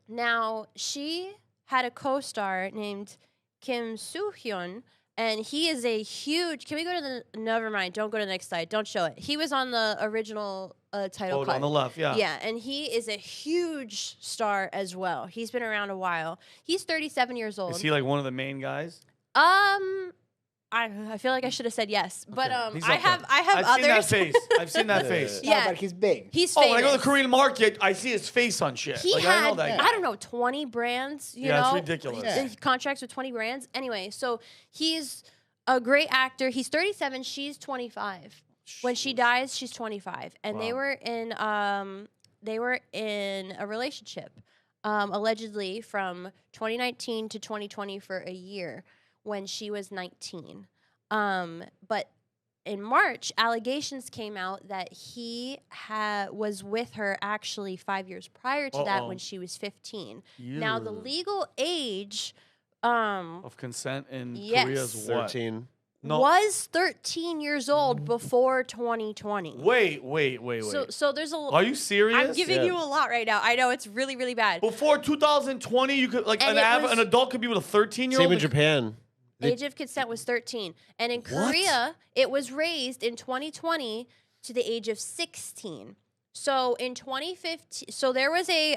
Speaker 2: Now, she had a co-star named Kim Soo-hyun, and he is a huge... Can we go to the... Never mind. Don't go to the next slide. Don't show it. He was on the original title card.
Speaker 1: On the left, yeah.
Speaker 2: Yeah, and he is a huge star as well. He's been around a while. He's 37 years old.
Speaker 1: Is he like one of the main guys?
Speaker 2: I feel like I should have said yes, but
Speaker 1: He's
Speaker 2: I
Speaker 1: up
Speaker 2: have
Speaker 1: there.
Speaker 2: others.
Speaker 1: I've seen that face. I've seen that face.
Speaker 2: Yeah.
Speaker 4: But he's big.
Speaker 2: He's
Speaker 1: Oh,
Speaker 2: famous.
Speaker 1: when I go to the Korean market, I see his face on shit.
Speaker 2: He
Speaker 1: I
Speaker 2: had,
Speaker 1: know that guy.
Speaker 2: I don't know, 20 brands, you
Speaker 1: Yeah,
Speaker 2: know?
Speaker 1: it's ridiculous.
Speaker 4: Yeah.
Speaker 2: Contracts with 20 brands. Anyway, so he's a great actor. He's 37. She's 25. When she dies, she's 25. And they were in a relationship, allegedly from 2019 to 2020 for a year when she was 19. But in March, allegations came out that he was with her actually 5 years prior to that when she was 15. Now, the legal age
Speaker 1: of consent in
Speaker 2: Yes.
Speaker 1: Korea is what?
Speaker 3: 13.
Speaker 1: No.
Speaker 2: was 13 years old before 2020.
Speaker 1: Wait.
Speaker 2: So there's a...
Speaker 1: Are you serious?
Speaker 2: I'm giving you a lot right now. I know it's really, really bad.
Speaker 1: Before 2020, you could
Speaker 2: And it was-
Speaker 1: an adult could be with a 13-year-old.
Speaker 3: Same in Japan.
Speaker 2: Age of consent was 13. And in Korea, it was raised in 2020 to the age of 16. So in 2015, so there was a,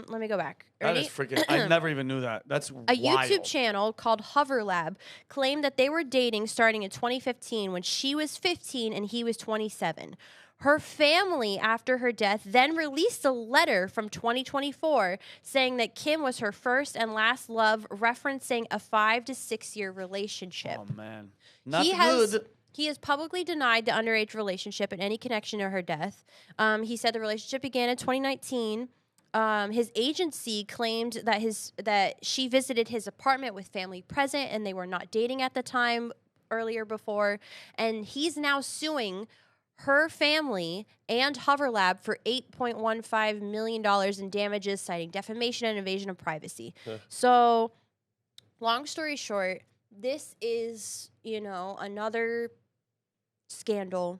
Speaker 2: let me go back.
Speaker 1: That
Speaker 2: Ready?
Speaker 1: is freaking. I never even knew that. That's
Speaker 2: A
Speaker 1: wild.
Speaker 2: YouTube channel called Hover Lab claimed that they were dating starting in 2015 when she was 15 and he was 27. Her family, after her death, then released a letter from 2024 saying that Kim was her first and last love, referencing a 5 to 6 year relationship.
Speaker 1: Oh man, not
Speaker 2: He
Speaker 1: good.
Speaker 2: He has publicly denied the underage relationship and any connection to her death. He said the relationship began in 2019. His agency claimed that she visited his apartment with family present and they were not dating at the time earlier before. And he's now suing her family and Hover Lab for $8.15 million in damages, citing defamation and invasion of privacy. So, long story short, this is, another scandal,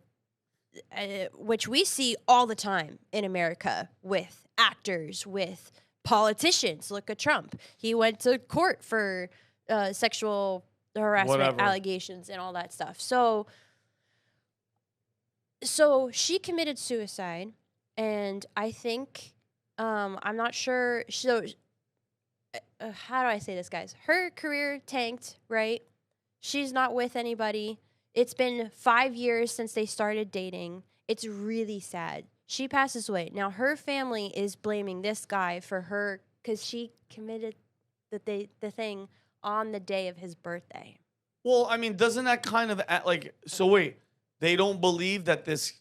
Speaker 2: which we see all the time in America with actors, with politicians. Look at Trump. He went to court for sexual harassment allegations and all that stuff. So she committed suicide, and I think, I'm not sure. So, how do I say this, guys? Her career tanked, right? She's not with anybody. It's been 5 years since they started dating. It's really sad. She passes away. Now, her family is blaming this guy for her because she committed the thing on the day of his birthday.
Speaker 1: Well, I mean, doesn't that kind of so wait, they don't believe that this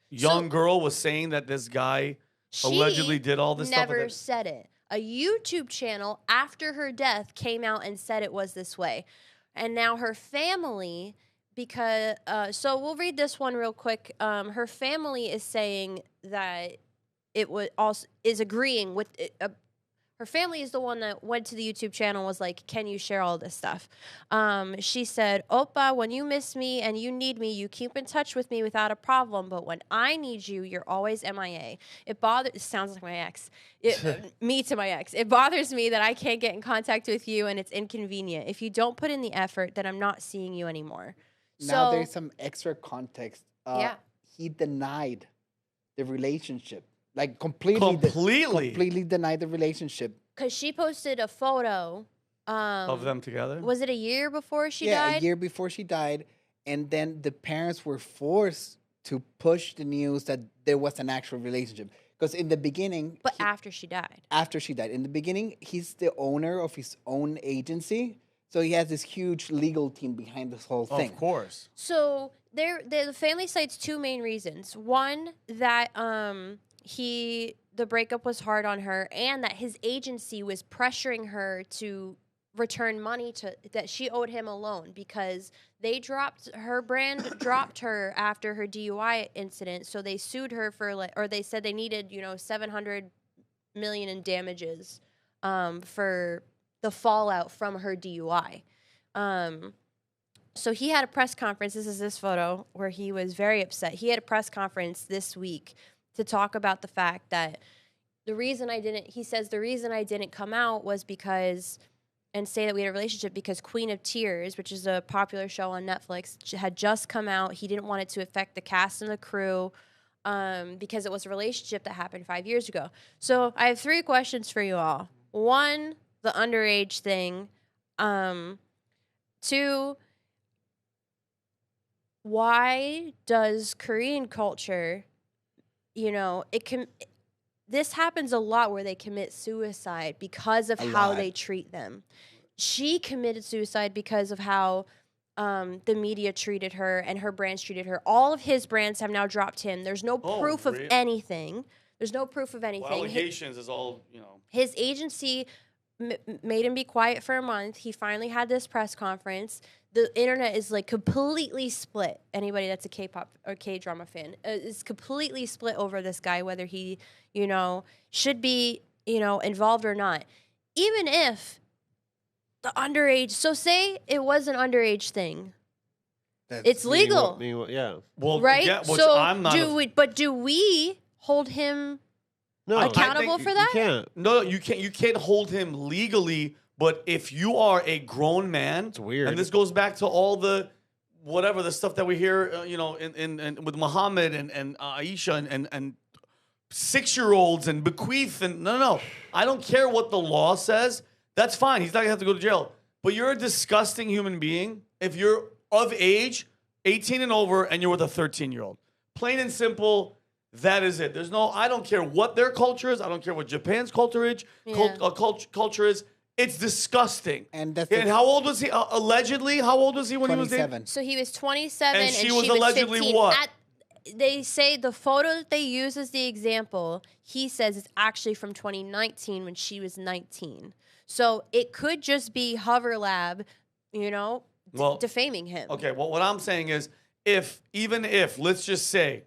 Speaker 1: young girl was saying that this guy allegedly did all this stuff?
Speaker 2: Never said it. A YouTube channel after her death came out and said it was this way. And now her family, because so we'll read this one real quick. Her family is saying that it is agreeing with it. Her family is the one that went to the YouTube channel and was like, can you share all this stuff? She said, Oppa, when you miss me and you need me, you keep in touch with me without a problem. But when I need you, you're always MIA. It sounds like my ex. Me to my ex. It bothers me that I can't get in contact with you and it's inconvenient. If you don't put in the effort, then I'm not seeing you anymore.
Speaker 4: Now
Speaker 2: So,
Speaker 4: there's some extra context.
Speaker 2: Yeah.
Speaker 4: He denied the relationship. Like completely denied the relationship.
Speaker 2: because she posted a photo
Speaker 1: Of them together?
Speaker 2: Was it a year before she died?
Speaker 4: a year before she died. And then the parents were forced to push the news that there was an actual relationship. Because in the beginning...
Speaker 2: But after she died.
Speaker 4: After she died. In the beginning, he's the owner of his own agency. So he has this huge legal team behind this whole thing.
Speaker 1: Of course.
Speaker 2: So the family cites two main reasons. One, that the breakup was hard on her, and that his agency was pressuring her to return money that she owed him a loan because they dropped her after her DUI incident. So they sued her or they said they needed, $700 million in damages for the fallout from her DUI. So he had a press conference. This is this photo where he was very upset. He had a press conference this week to talk about the fact that the reason I didn't come out was because, and say that we had a relationship because Queen of Tears, which is a popular show on Netflix, had just come out. He didn't want it to affect the cast and the crew because it was a relationship that happened 5 years ago. So I have 3 questions for you all. 1, the underage thing. 2, why does Korean culture, this happens a lot where they commit suicide because of how they treat them. She committed suicide because of how the media treated her and her brands treated her. All of his brands have now dropped him. There's no proof of anything. There's no proof of anything.
Speaker 1: Well, allegations is all,
Speaker 2: His agency made him be quiet for a month. He finally had this press conference. The internet is like completely split. Anybody that's a K-pop or K-drama fan is completely split over this guy, whether he, should be, involved or not. Even if the underage, so say it was an underage thing. It's legal.
Speaker 3: Yeah.
Speaker 1: Well,
Speaker 2: right?
Speaker 1: Yeah, which
Speaker 2: so
Speaker 1: I'm not
Speaker 2: do we hold him
Speaker 3: No,
Speaker 2: accountable for that?
Speaker 3: You can't.
Speaker 1: No, you can't. You can't hold him legally. But if you are a grown man,
Speaker 3: it's weird.
Speaker 1: And this goes back to all the the stuff that we hear, in with Muhammad and Aisha and 6-year-olds and bequeath and no. I don't care what the law says. That's fine. He's not gonna have to go to jail. But you're a disgusting human being if you're of age, 18 and over, and you're with a 13-year-old. Plain and simple. That is it. I don't care what their culture is. I don't care what Japan's culture is. Culture is. It's disgusting. And how old was he? Allegedly, how old was he when
Speaker 4: 27.
Speaker 1: he was dating?
Speaker 2: So he was 27
Speaker 1: and she was allegedly
Speaker 2: 15.
Speaker 1: what?
Speaker 2: They say the photo that they use as the example, he says it's actually from 2019 when she was 19. So it could just be Hover Lab, defaming him.
Speaker 1: Okay, well, what I'm saying is even if, let's just say,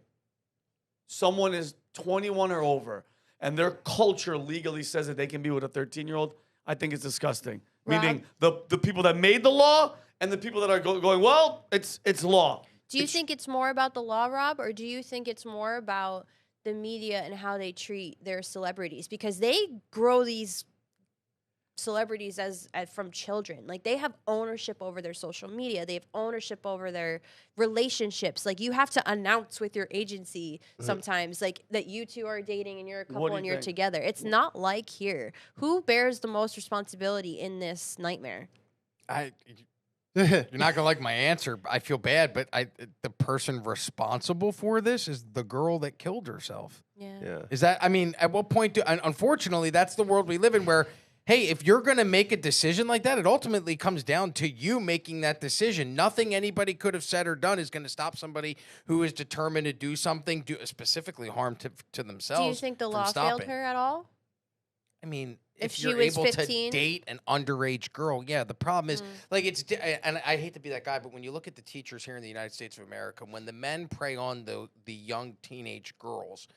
Speaker 1: someone is 21 or over and their culture legally says that they can be with a 13-year-old, I think it's disgusting.
Speaker 2: Rob?
Speaker 1: Meaning the people that made the law and the people that are going, well, it's law.
Speaker 2: Do you think it's more about the law, Rob, or do you think it's more about the media and how they treat their celebrities? Because they grow these celebrities as from children. Like, they have ownership over their social media. They have ownership over their relationships. Like, you have to announce with your agency sometimes, like, that you two are dating and you're a couple and you're together. It's not like here. Who bears the most responsibility in this nightmare?
Speaker 7: You're not gonna like my answer. I feel bad, but the person responsible for this is the girl that killed herself.
Speaker 2: Yeah.
Speaker 7: Is that? I mean, at what point unfortunately, that's the world we live in where, hey, if you're going to make a decision like that, it ultimately comes down to you making that decision. Nothing anybody could have said or done is going to stop somebody who is determined to do something, specifically harm to themselves.
Speaker 2: Do you think the law failed her at all?
Speaker 7: I mean,
Speaker 2: if
Speaker 7: if
Speaker 2: she
Speaker 7: you're
Speaker 2: was
Speaker 7: able
Speaker 2: 15?
Speaker 7: to date an underage girl, yeah, the problem is, and I hate to be that guy, but when you look at the teachers here in the United States of America, when the men prey on the young teenage girls,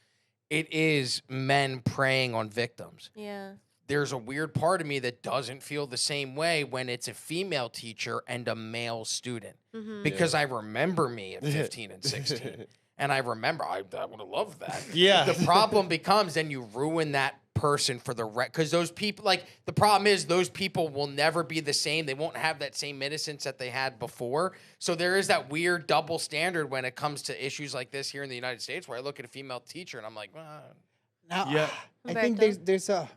Speaker 7: it is men preying on victims.
Speaker 2: Yeah.
Speaker 7: There's a weird part of me that doesn't feel the same way when it's a female teacher and a male student.
Speaker 2: Mm-hmm.
Speaker 7: Because I remember me at 15 and 16. And I remember, I would have loved that.
Speaker 3: Yeah.
Speaker 7: The problem becomes then you ruin that person for the because those people, like, the problem is those people will never be the same. They won't have that same innocence that they had before. So there is that weird double standard when it comes to issues like this here in the United States, where I look at a female teacher and I'm like,
Speaker 4: now, I think there's a,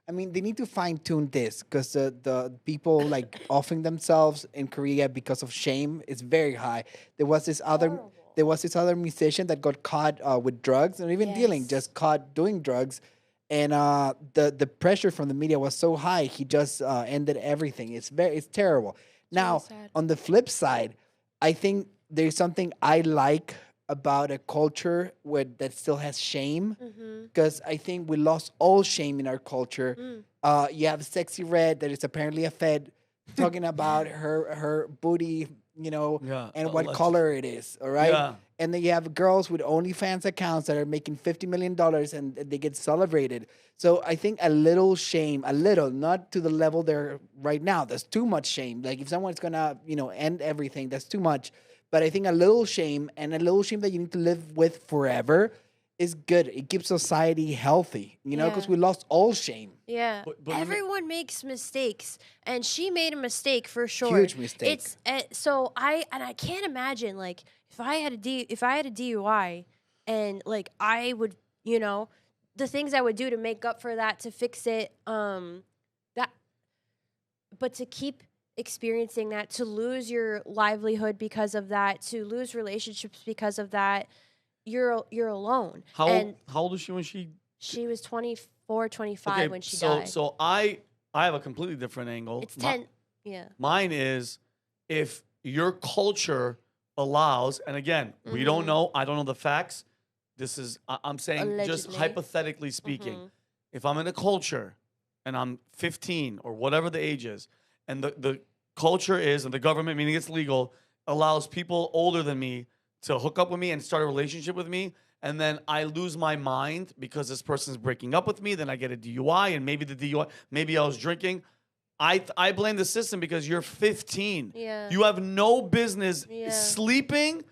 Speaker 4: I mean, they need to fine tune this because the people like offing themselves in Korea because of shame is very high. There was this other musician that got caught with drugs and even dealing, just caught doing drugs. And the pressure from the media was so high, he just ended everything. It's terrible. Now, on the flip side, I think there's something I like about a culture that still has shame,
Speaker 2: Mm-hmm.
Speaker 4: because I think we lost all shame in our culture.
Speaker 2: Mm.
Speaker 4: You have Sexy Red that is apparently a Fed talking about her booty,
Speaker 1: Yeah,
Speaker 4: and what
Speaker 1: alleged.
Speaker 4: color it is. All right.
Speaker 1: Yeah.
Speaker 4: And then you have girls with OnlyFans accounts that are making $50 million and they get celebrated. So I think a little shame, not to the level they're right now. There's too much shame. Like if someone's gonna, end everything, that's too much. But I think a little shame, and a little shame that you need to live with forever, is good. It keeps society healthy, because
Speaker 2: Yeah.
Speaker 4: we lost all shame.
Speaker 2: Yeah,
Speaker 1: But let me-
Speaker 2: everyone makes mistakes, and she made a mistake for sure.
Speaker 4: Huge mistake.
Speaker 2: It's so I can't imagine like if I had a DUI, and like I would the things I would do to make up for that, to fix it, but to keep experiencing that, to lose your livelihood because of that, to lose relationships because of that, you're alone.
Speaker 1: How old was she when she?
Speaker 2: She was 24, 25 when she died.
Speaker 1: So I have a completely different angle.
Speaker 2: It's 10. Yeah.
Speaker 1: Mine is if your culture allows, and again, we don't know. I don't know the facts. This is I'm saying just
Speaker 2: Allegedly.
Speaker 1: hypothetically speaking. If I'm in a culture and I'm 15 or whatever the age is, and the culture is, and the government, meaning it's legal, allows people older than me to hook up with me and start a relationship with me, and then I lose my mind because this person's breaking up with me, then I get a DUI, and maybe I was drinking. I blame the system because you're 15.
Speaker 2: Yeah.
Speaker 1: You have no business
Speaker 2: Yeah.
Speaker 1: sleeping,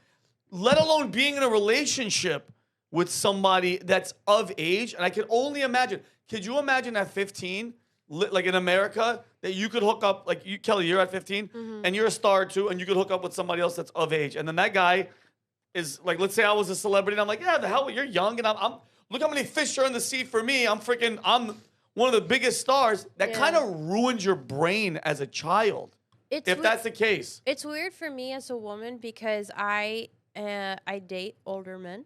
Speaker 1: let alone being in a relationship with somebody that's of age. And I can only imagine. Could you imagine at 15, like in America, that you could hook up, like you, Kelley, you're at 15, and you're a star too, and you could hook up with somebody else that's of age. And then that guy is like, let's say I was a celebrity, and I'm like, yeah, the hell, you're young, and I'm look how many fish are in the sea for me. I'm one of the biggest stars. That
Speaker 2: Yeah.
Speaker 1: kind of ruins your brain as a child, if that's the case.
Speaker 2: It's weird for me as a woman because I date older men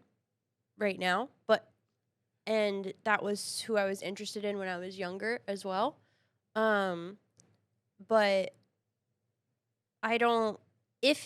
Speaker 2: right now, and that was who I was interested in when I was younger as well. But I don't. If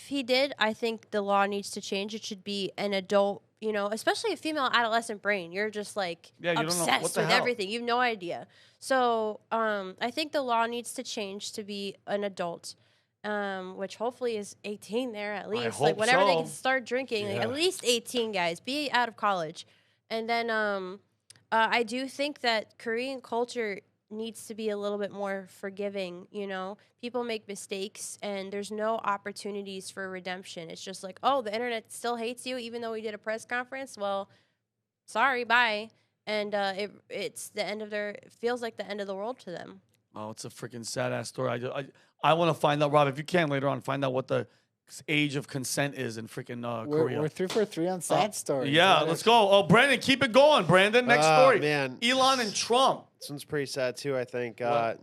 Speaker 2: he did, I think the law needs to change. It should be an adult, especially a female adolescent brain. You're just like
Speaker 1: Yeah, you don't know. What
Speaker 2: obsessed
Speaker 1: the
Speaker 2: with
Speaker 1: hell?
Speaker 2: everything. You have no idea. So I think the law needs to change to be an adult, which hopefully is 18 there at least.
Speaker 1: hope
Speaker 2: Like whenever they
Speaker 1: so.
Speaker 2: can start drinking, like
Speaker 3: Yeah.
Speaker 2: at least 18, guys. Be out of college. And then I do think that Korean culture needs to be a little bit more forgiving. People make mistakes, and there's no opportunities for redemption. It's just like, oh, the internet still hates you even though we did a press conference. Well, sorry, bye. And it's the end of it feels like the end of the world to them.
Speaker 1: Oh, it's a freaking sad ass story. I want to find out, Rob, if you can later on, find out what the age of consent is in freaking Korea.
Speaker 4: We're 3 for 3 on sad stories.
Speaker 1: Yeah, let's go. Oh, Brandon, keep it going, Brandon. Next story.
Speaker 3: Man.
Speaker 1: Elon and Trump.
Speaker 3: This one's pretty sad too, I think.
Speaker 1: What?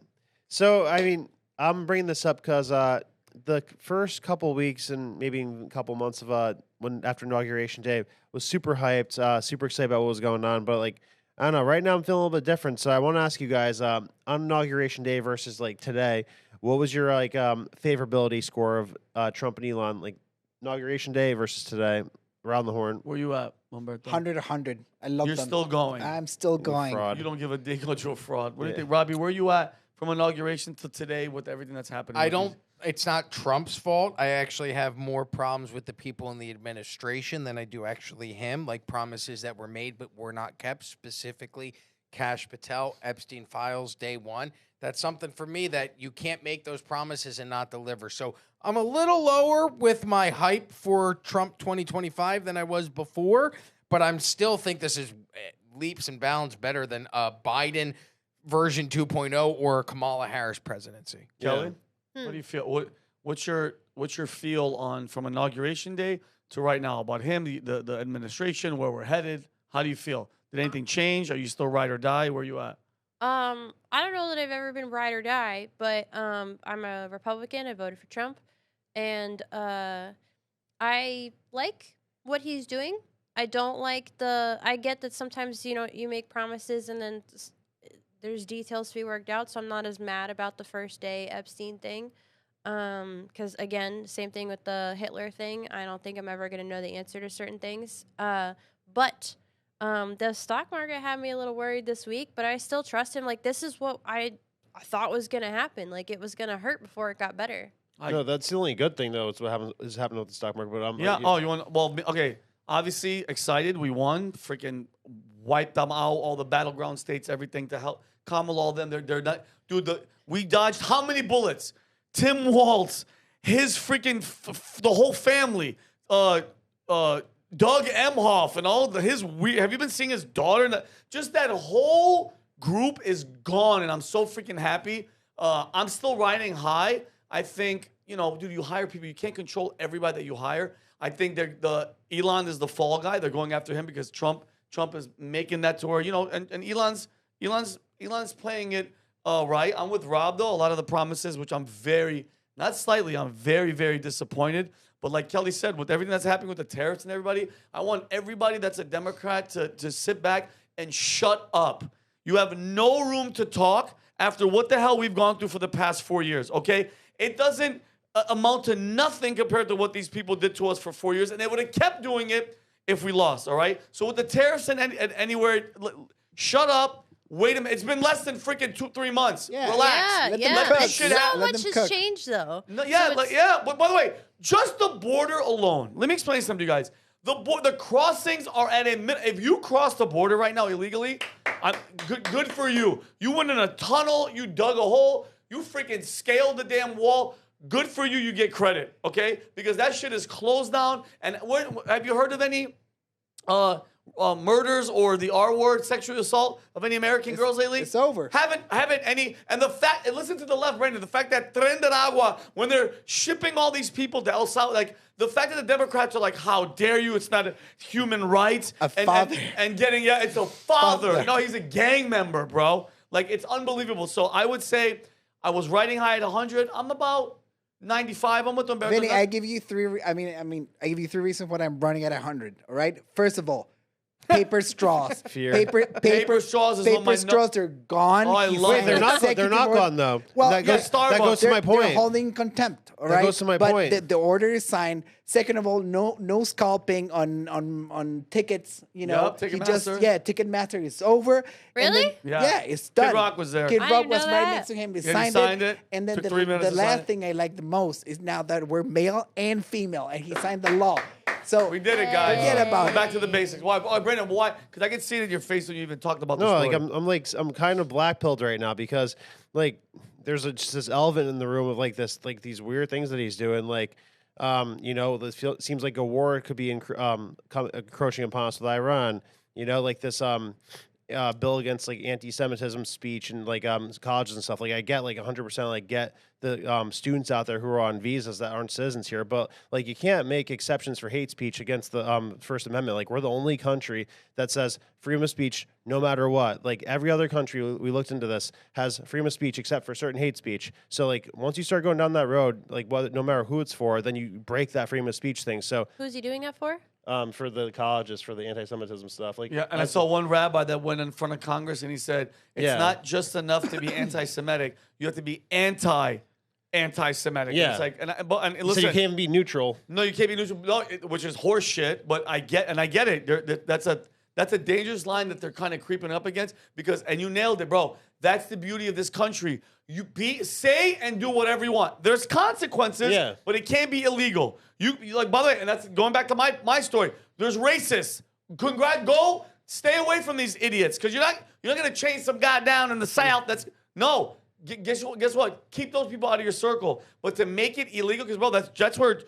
Speaker 3: So, I mean, I'm bringing this up because the first couple weeks and maybe even a couple months of when after Inauguration Day was super hyped, super excited about what was going on. But like, I don't know, right now I'm feeling a little bit different. So I want to ask you guys on Inauguration Day versus like today, what was your like favorability score of Trump and Elon, like Inauguration Day versus today? Around the horn.
Speaker 1: Where you at, Humberto?
Speaker 4: 100. I love
Speaker 1: You're
Speaker 4: them.
Speaker 1: still going.
Speaker 4: I'm still going.
Speaker 3: fraud.
Speaker 1: You don't give a dick about your fraud. What do you
Speaker 3: Yeah.
Speaker 1: think, Robbie? Where you at from inauguration to today with everything that's happening?
Speaker 7: I
Speaker 1: with
Speaker 7: don't.
Speaker 1: these-
Speaker 7: It's not Trump's fault. I actually have more problems with the people in the administration than I do actually him. Like promises that were made but were not kept. Specifically, Kash Patel, Epstein files, day one. That's something for me that you can't make those promises and not deliver. So I'm a little lower with my hype for Trump 2025 than I was before, but I'm still think this is leaps and bounds better than Biden version 2.0 or Kamala Harris presidency.
Speaker 1: Kelley, what do you feel? What's your feel on from inauguration day to right now about him, the administration, where we're headed? How do you feel? Did anything change? Are you still ride or die? Where you at?
Speaker 2: I don't know that I've ever been ride or die, but I'm a Republican. I voted for Trump, and I like what he's doing. I don't like I get that sometimes you make promises and then there's details to be worked out, so I'm not as mad about the first day Epstein thing. Because again, same thing with the Hitler thing. I don't think I'm ever going to know the answer to certain things. But the stock market had me a little worried this week, but I still trust him. Like, this is what I thought was going to happen. Like, it was going to hurt before it got better.
Speaker 3: No, that's the only good thing, though. It's what is happening with the stock market. But
Speaker 1: yeah. Oh, you want? Well, okay. Obviously, excited. We won. Freaking wiped them out. All the battleground states, everything to help Kamala. All them. They're not. Dude, we dodged how many bullets? Tim Walz, his freaking the whole family. Doug Emhoff and all his weird. Have you been seeing his daughter? Just that whole group is gone, and I'm so freaking happy. I'm still riding high. I think, dude, you hire people. You can't control everybody that you hire. I think Elon is the fall guy. They're going after him because Trump is making that to her. And Elon's playing it right. I'm with Rob though. A lot of the promises, which I'm very very disappointed. But like Kelley said, with everything that's happening with the tariffs and everybody, I want everybody that's a Democrat to sit back and shut up. You have no room to talk after what the hell we've gone through for the past 4 years, okay? It doesn't amount to nothing compared to what these people did to us for 4 years, and they would have kept doing it if we lost, all right? So with the tariffs and anywhere, shut up. Wait a minute. It's been less than freaking 2-3 months.
Speaker 4: Yeah.
Speaker 1: Relax.
Speaker 2: So much has changed, though.
Speaker 1: No, yeah,
Speaker 2: So
Speaker 1: But by the way, just the border alone. Let me explain something to you guys. The crossings are at a minute. If you cross the border right now illegally, good for you. You went in a tunnel. You dug a hole. You freaking scaled the damn wall. Good for you. You get credit, okay? Because that shit is closed down. And have you heard of any murders or the R word, sexual assault of any American girls lately?
Speaker 4: It's over.
Speaker 1: Haven't any. And and listen to the left, Brandon. The fact that Tren de Agua, when they're shipping all these people to El Salvador, like the fact that the Democrats are like, how dare you? It's not a human rights.
Speaker 4: Father.
Speaker 1: And getting, it's a father.
Speaker 4: Father.
Speaker 1: No, he's a gang member, bro. Like, it's unbelievable. So I would say I was riding high at 100. I'm about 95. I'm with Humberto.
Speaker 4: Vinny, I give you three. I give you 3 reasons why I'm running at 100. All right. First of all, paper straws.
Speaker 3: Fear.
Speaker 1: Paper straws is
Speaker 4: paper straws are gone.
Speaker 1: Oh, I
Speaker 4: He's
Speaker 1: love
Speaker 3: Wait,
Speaker 1: it.
Speaker 3: they're not gone though.
Speaker 4: Well,
Speaker 3: that goes
Speaker 1: Starbucks.
Speaker 3: to my point.
Speaker 4: They're holding contempt. All
Speaker 3: That
Speaker 4: right.
Speaker 3: goes to my
Speaker 4: but
Speaker 3: point.
Speaker 4: The order is signed. Second of all, no scalping on tickets.
Speaker 1: Yep, Ticketmaster.
Speaker 4: Ticketmaster is over. And
Speaker 2: Really?
Speaker 4: then-
Speaker 1: Yeah.
Speaker 4: yeah, it's done.
Speaker 1: Kid Rock was there.
Speaker 4: Kid
Speaker 2: I
Speaker 4: Rock
Speaker 2: didn't
Speaker 4: was
Speaker 2: know
Speaker 4: right
Speaker 2: that.
Speaker 4: next to him. He
Speaker 1: Yeah, he
Speaker 4: signed
Speaker 1: signed it.
Speaker 4: And then
Speaker 1: Took
Speaker 4: the
Speaker 1: 3 minutes
Speaker 4: the
Speaker 1: to sign
Speaker 4: last
Speaker 1: it.
Speaker 4: thing I like the most is now that we're male and female, and he signed the law. So
Speaker 1: We did it, guys.
Speaker 4: Forget about it.
Speaker 1: Back to the basics. Why, Brandon? Why? Because I can see it in your face when you even talked about the
Speaker 3: No,
Speaker 1: story.
Speaker 3: like I'm kind of black-pilled right now because like there's just this elephant in the room of these weird things that he's doing. Like, this seems like a war could be encroaching upon us with Iran. Like this bill against like anti-Semitism speech and like colleges and stuff. Like I get like 100% like get the students out there who are on visas that aren't citizens here, but like you can't make exceptions for hate speech against the First Amendment. Like we're the only country that says freedom of speech no matter what. Like every other country we looked into this has freedom of speech except for certain hate speech. So like once you start going down that road, like no matter who it's for, then you break that freedom of speech thing. So
Speaker 2: who's he doing that for?
Speaker 3: for the colleges for the anti-Semitism stuff. Like
Speaker 1: Yeah, and I saw one rabbi that went in front of Congress and he said, it's
Speaker 3: Yeah.
Speaker 1: not just enough to be anti-Semitic, you have to be anti-Semitic.
Speaker 3: Yeah.
Speaker 1: It's like, and
Speaker 3: so
Speaker 1: listen,
Speaker 3: you can't even be neutral.
Speaker 1: no, you can't be neutral, no, which is horse shit, but I get it. That's a dangerous line that they're kind of creeping up against because, and you nailed it, bro. That's the beauty of this country. You say and do whatever you want. There's consequences,
Speaker 3: Yeah.
Speaker 1: but it can't be illegal. You like, by the way, and that's going back to my story. There's racists. Go stay away from these idiots because you're not gonna chase some guy down in the South. No. Guess what? Keep those people out of your circle. But to make it illegal, because bro, that's where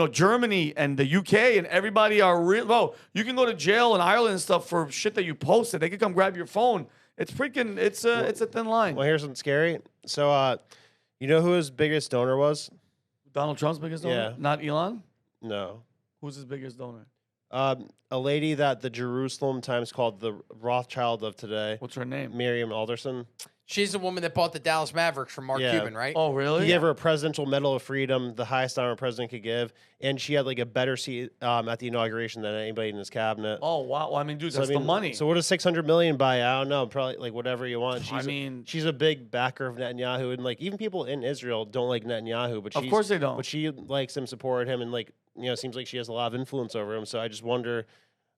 Speaker 1: Germany and the UK and everybody are real. Bro, you can go to jail in Ireland and stuff for shit that you posted. They could come grab your phone. It's freaking. It's a thin line.
Speaker 3: Well, here's something scary. So, you know who his biggest donor was?
Speaker 1: Donald Trump's biggest donor?
Speaker 3: Yeah.
Speaker 1: Not Elon?
Speaker 3: No.
Speaker 1: Who's his biggest donor?
Speaker 3: A lady that the Jerusalem Times called the Rothschild of today.
Speaker 1: What's her name?
Speaker 3: Miriam Alderson.
Speaker 7: She's the woman that bought the Dallas Mavericks from Mark Cuban, right?
Speaker 1: Oh, really?
Speaker 3: He gave her a Presidential Medal of Freedom, the highest honor a president could give, and she had like a better seat at the inauguration than anybody in his cabinet.
Speaker 1: Oh, wow. Well, I mean, dude, that's the money.
Speaker 3: So what does $600 million buy? I don't know. Probably like whatever you want. She's a big backer of Netanyahu, and like even people in Israel don't like Netanyahu, but
Speaker 1: of course they don't.
Speaker 3: But she likes him, supported him, and like seems like she has a lot of influence over him. So I just wonder,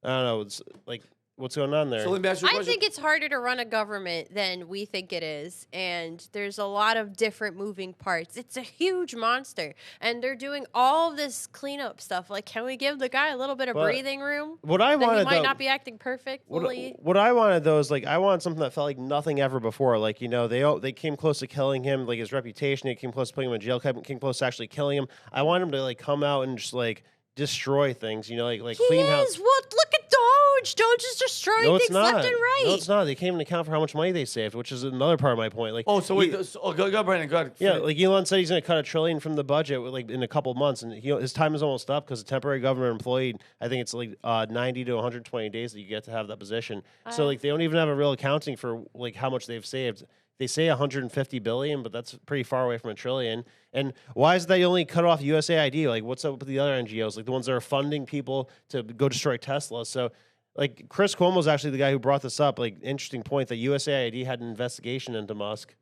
Speaker 3: I don't know, it's like. What's going on there?
Speaker 1: So let me ask you a
Speaker 2: I
Speaker 1: question.
Speaker 2: think it's harder to run a government than we think it is. And there's a lot of different moving parts. It's a huge monster. And they're doing all this cleanup stuff. Like, can we give the guy a little bit of breathing room?
Speaker 3: What I wanted,
Speaker 2: he might not be acting perfectly.
Speaker 3: What I wanted, though, is like I wanted something that felt like nothing ever before. Like, they came close to killing him, like his reputation. They came close to putting him in jail, came close to actually killing him. I want him to like come out and just like destroy things, like clean house.
Speaker 2: What? Look at Doge. Doge is destroying things left and right.
Speaker 3: No, it's not. They can't even account for how much money they saved, which is another part of my point. Like,
Speaker 1: oh, so wait, go, Brandon, go ahead.
Speaker 3: Yeah, like Elon said, he's going to cut $1 trillion from the budget like in a couple months, and his time is almost up because a temporary government employee, I think it's like 90 to 120 days that you get to have that position. So like they don't even have a real accounting for like how much they've saved. They say 150 billion, but that's pretty far away from $1 trillion. And why is that you only cut off USAID? Like, what's up with the other NGOs, like the ones that are funding people to go destroy Tesla? So, like, Chris Cuomo's actually the guy who brought this up. Like, interesting point that USAID had an investigation into Musk.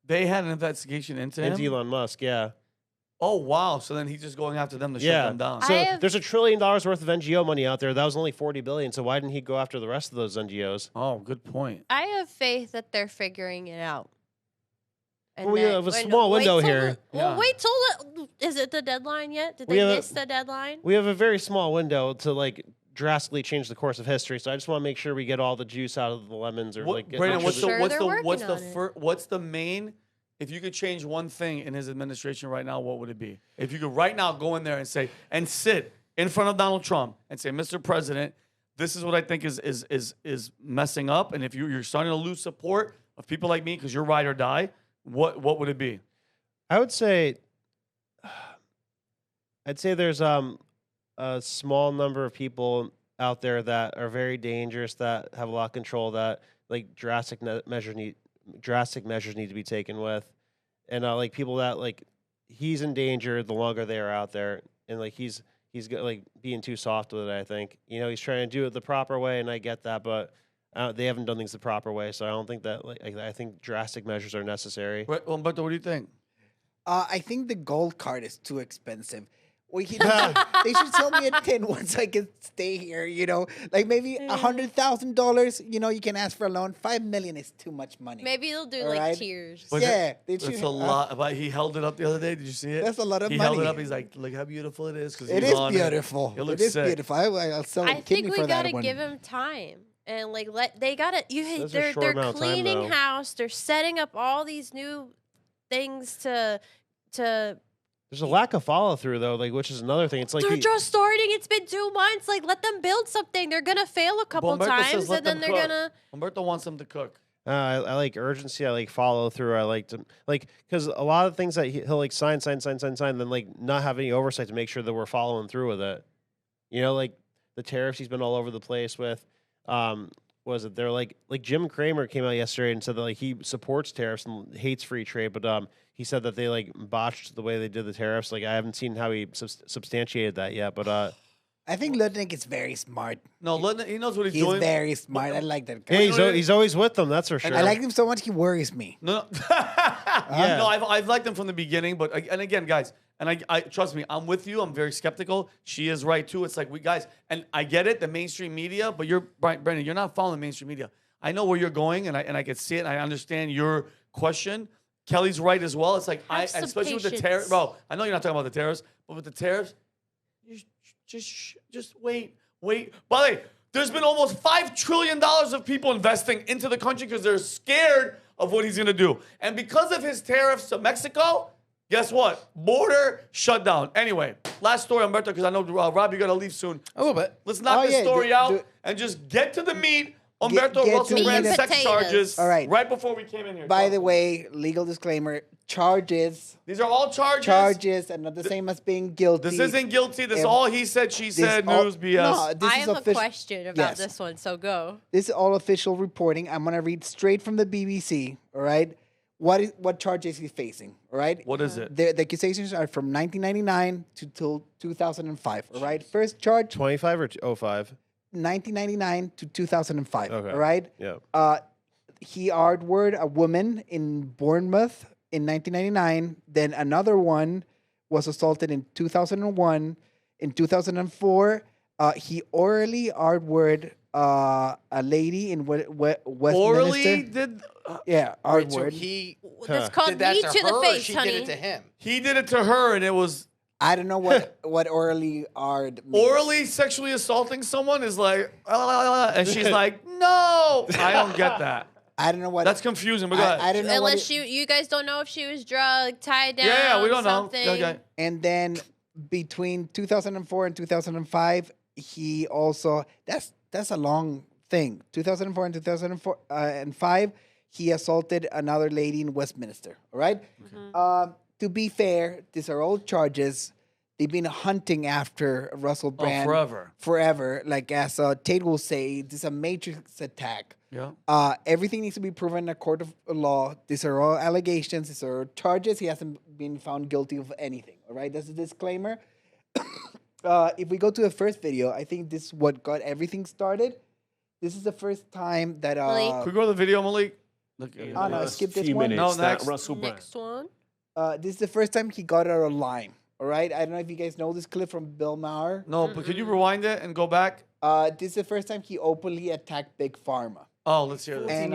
Speaker 1: They had an investigation into him?
Speaker 3: Into Elon Musk, yeah.
Speaker 1: Oh, wow. So then he's just going after them to shut them down.
Speaker 3: So there's $1 trillion worth of NGO money out there. That was only 40 billion. So why didn't he go after the rest of those NGOs?
Speaker 1: Oh, good point.
Speaker 2: I have faith that they're figuring it out.
Speaker 3: Well, we have a small window here.
Speaker 2: Wait till is it the deadline yet? Did they miss the deadline?
Speaker 3: We have a very small window to like drastically change the course of history. So I just want to make sure we get all the juice out of the lemons, or like.
Speaker 1: Brandon, what's the main? If you could change one thing in his administration right now, what would it be? If you could right now go in there and say and sit in front of Donald Trump and say, Mr. President, this is what I think is messing up, and if you're starting to lose support of people like me because you're ride or die, what would it be?
Speaker 3: I would say, there's a small number of people out there that are very dangerous, that have a lot of control, that like drastic measures need to be taken with, and like people that like he's in danger the longer they are out there, and like he's like being too soft with it. I think he's trying to do it the proper way, and I get that, but they haven't done things the proper way, so I don't think that I think drastic measures are necessary.
Speaker 1: Well, Humberto, what do you think?
Speaker 4: I think the gold card is too expensive. Well, they should sell me a tin once I can stay here. Like maybe $100,000. You can ask for a loan. $5 million is too much money.
Speaker 2: Maybe they'll do like tiers.
Speaker 4: Yeah,
Speaker 1: that's a lot. But he held it up the other day. Did you see it?
Speaker 4: That's a lot of money.
Speaker 1: He held it up. He's like, look how beautiful it is.
Speaker 4: It is beautiful.
Speaker 1: It is
Speaker 4: beautiful. I'll sell a kidney for that one.
Speaker 2: I think we gotta give him time. And like they gotta they're cleaning house. They're setting up all these new things to.
Speaker 3: There's a lack of follow through though, like which is another thing. It's like
Speaker 2: they're just starting. It's been 2 months. Like let them build something. They're gonna fail a couple times, and then they're gonna.
Speaker 1: Humberto wants them to cook.
Speaker 3: I like urgency. I like follow through. I like to because a lot of things that he'll like sign, then like not have any oversight to make sure that we're following through with it. Like the tariffs he's been all over the place with. Was it they're like Jim Cramer came out yesterday and said that like he supports tariffs and hates free trade, but he said that they like botched the way they did the tariffs. Like I haven't seen how he substantiated that yet, but
Speaker 4: I think Ludnick is very smart.
Speaker 1: No, Ludnick, he knows what he's doing.
Speaker 4: He's very smart. I like that guy.
Speaker 3: Yeah, he's always with them. That's for sure.
Speaker 4: I like him so much he worries me.
Speaker 1: No, no, I've liked him from the beginning, but and again, guys. And I trust me, I'm with you. I'm very skeptical. She is right too. It's like we guys, and I get it, the mainstream media, but Brandon, you're not following mainstream media. I know where you're going, and I can see it. And I understand your question. Kelley's right as well. It's like especially with the tariffs. Bro, I know you're not talking about the tariffs, but with the tariffs, you just wait. By the way, there's been almost $5 trillion of people investing into the country because they're scared of what he's gonna do, and because of his tariffs to Mexico. Guess what? Border shut down. Anyway, last story, Humberto, because I know, Rob, you got to leave soon.
Speaker 7: A little bit.
Speaker 1: Let's knock this story out and just get to the meat Humberto
Speaker 4: get
Speaker 1: Russel
Speaker 4: to
Speaker 1: ran
Speaker 2: meat and
Speaker 1: sex
Speaker 2: potatoes.
Speaker 1: charges
Speaker 4: All right.
Speaker 1: right before we came in here.
Speaker 4: By the way, legal disclaimer: charges,
Speaker 1: these are all charges.
Speaker 4: charges, and not the same as being guilty.
Speaker 1: This isn't guilty. This is
Speaker 4: Ev-
Speaker 1: all he said, she
Speaker 4: This
Speaker 1: said,
Speaker 4: all-
Speaker 1: news, BS.
Speaker 4: No, this
Speaker 2: I
Speaker 4: is
Speaker 2: have a
Speaker 4: official.
Speaker 2: question about
Speaker 4: Yes.
Speaker 2: this one, so go.
Speaker 4: This is all official reporting. I'm gonna read straight from the BBC. All right, what charges he's facing? All right,
Speaker 1: What is it?
Speaker 4: The accusations are from 1999 to till 2005. All right, first charge
Speaker 3: 25 or 05?
Speaker 4: 1999 to 2005.
Speaker 3: Okay.
Speaker 4: All right.
Speaker 3: Yeah.
Speaker 4: He R-word a woman in Bournemouth in 1999. Then another one was assaulted in 2001. In 2004, he orally R-word a lady in Westminster.
Speaker 1: Orally did
Speaker 4: Yeah,
Speaker 7: Wait, so
Speaker 4: R-word.
Speaker 7: he
Speaker 2: That's called
Speaker 7: did that
Speaker 2: knee
Speaker 7: to
Speaker 2: to
Speaker 7: her,
Speaker 2: the
Speaker 7: or
Speaker 2: face,
Speaker 7: she
Speaker 2: honey.
Speaker 7: did it to him?
Speaker 1: he did it to her, and it was
Speaker 4: I don't know what orally R-ed means.
Speaker 1: orally sexually assaulting someone is like, and she's like, no, I don't get that.
Speaker 4: I don't know what.
Speaker 1: That's confusing. But go ahead.
Speaker 4: I don't know what.
Speaker 2: Unless you guys don't know if she was drugged, tied down.
Speaker 1: Yeah, we don't know.
Speaker 2: something.
Speaker 1: Okay.
Speaker 4: And then between 2004 and 2005, he also that's a long thing. 2004 and 2004 and 5, he assaulted another lady in Westminster. All right. To be fair, these are all charges. They've been hunting after Russell Brand
Speaker 1: forever.
Speaker 4: Forever. Like as Tate will say, this is a matrix attack.
Speaker 1: Yeah.
Speaker 4: Everything needs to be proven in a court of law. These are all allegations. These are charges. He hasn't been found guilty of anything. All right, that's a disclaimer. If we go to the first video, I think this is what got everything started. This is the first time that.
Speaker 2: Malik?
Speaker 1: Could we go to the video, Malik? Look,
Speaker 4: Oh, no, skip this
Speaker 8: few
Speaker 4: one.
Speaker 8: minutes
Speaker 1: No,
Speaker 8: that
Speaker 1: next.
Speaker 8: Russell Brand.
Speaker 2: Next one.
Speaker 4: This is the first time he got out of line. All right, I don't know if you guys know this clip from Bill Maher.
Speaker 1: No, but could you rewind it and go back?
Speaker 4: This is the first time he openly attacked Big Pharma.
Speaker 1: Oh, let's hear this.
Speaker 4: And,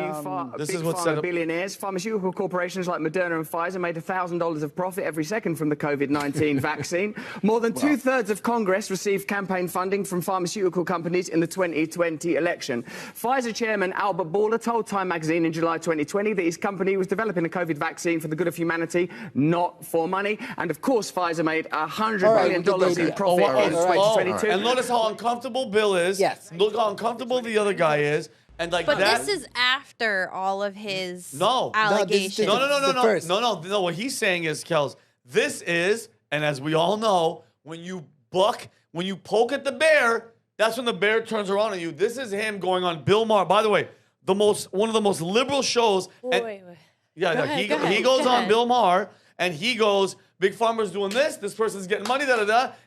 Speaker 1: This
Speaker 9: big
Speaker 1: is what
Speaker 9: pharma
Speaker 1: set up-
Speaker 9: billionaires. Pharmaceutical corporations like Moderna and Pfizer made $1,000 of profit every second from the COVID-19 vaccine. More than two-thirds of Congress received campaign funding from pharmaceutical companies in the 2020 election. Pfizer chairman Albert Bourla told Time magazine in July 2020 that his company was developing a COVID vaccine for the good of humanity, not for money. And of course, Pfizer made $100 billion in profit in 2022.
Speaker 1: And notice how uncomfortable Bill is.
Speaker 4: Yes.
Speaker 1: Look how uncomfortable the other guy is. And like
Speaker 2: But
Speaker 1: that.
Speaker 2: this is after all of his
Speaker 1: No.
Speaker 2: allegations.
Speaker 1: No.
Speaker 4: the first.
Speaker 1: No. What he's saying is, Kels, this is, and as we all know, when you poke at the bear, that's when the bear turns around on you. This is him going on Bill Maher. By the way, one of the most liberal shows.
Speaker 2: Wait.
Speaker 1: Yeah,
Speaker 2: Go ahead,
Speaker 1: he
Speaker 2: go ahead,
Speaker 1: goes
Speaker 2: go
Speaker 1: on
Speaker 2: ahead.
Speaker 1: Bill Maher, and he goes, Big Pharma's doing this person's getting money,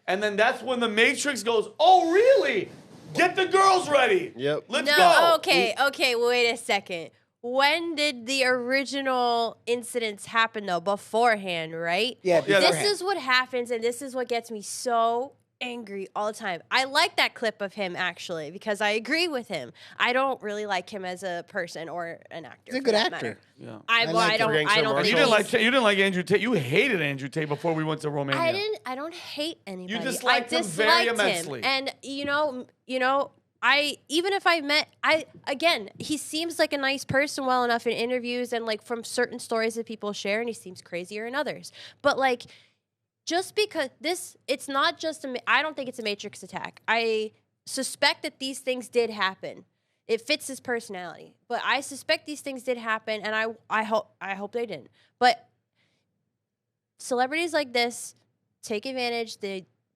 Speaker 1: and then that's when the Matrix goes, oh, really? Get the girls ready.
Speaker 3: Yep.
Speaker 1: Let's
Speaker 2: No,
Speaker 1: go.
Speaker 2: okay, wait a second. When did the original incidents happen, though? Beforehand, right?
Speaker 4: Yeah,
Speaker 1: Yeah,
Speaker 2: This
Speaker 4: beforehand.
Speaker 2: is what happens, and this is what gets me so angry all the time. I like that clip of him, actually, because I agree with him. I don't really like him as a person or an actor.
Speaker 4: He's a
Speaker 2: for
Speaker 4: good
Speaker 2: that
Speaker 4: actor.
Speaker 2: matter.
Speaker 1: Yeah.
Speaker 2: I
Speaker 4: like him.
Speaker 2: don't
Speaker 3: You
Speaker 2: think
Speaker 1: You
Speaker 2: he's-
Speaker 1: didn't like Andrew Tate. You hated Andrew Tate before we went to Romania.
Speaker 2: I don't hate anybody.
Speaker 1: disliked
Speaker 2: I
Speaker 1: him very
Speaker 2: disliked
Speaker 1: immensely.
Speaker 2: And you know, even if I met, again, he seems like a nice person well enough in interviews and like from certain stories that people share, and he seems crazier in others. But like, just because it's not just I don't think it's a Matrix attack. I suspect that these things did happen. It fits his personality, but I suspect these things did happen, and I hope they didn't. But celebrities like this take advantage.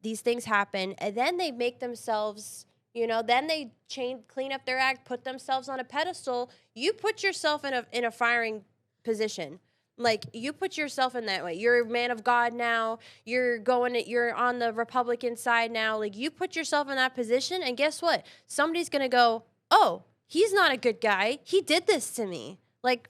Speaker 2: These things happen, and then they make themselves, then they clean up their act, put themselves on a pedestal. You put yourself in a firing position. Like, you put yourself in that way. You're a man of God now. You're on the Republican side now. Like, you put yourself in that position, and guess what? Somebody's going to go, oh, he's not a good guy. He did this to me. Like,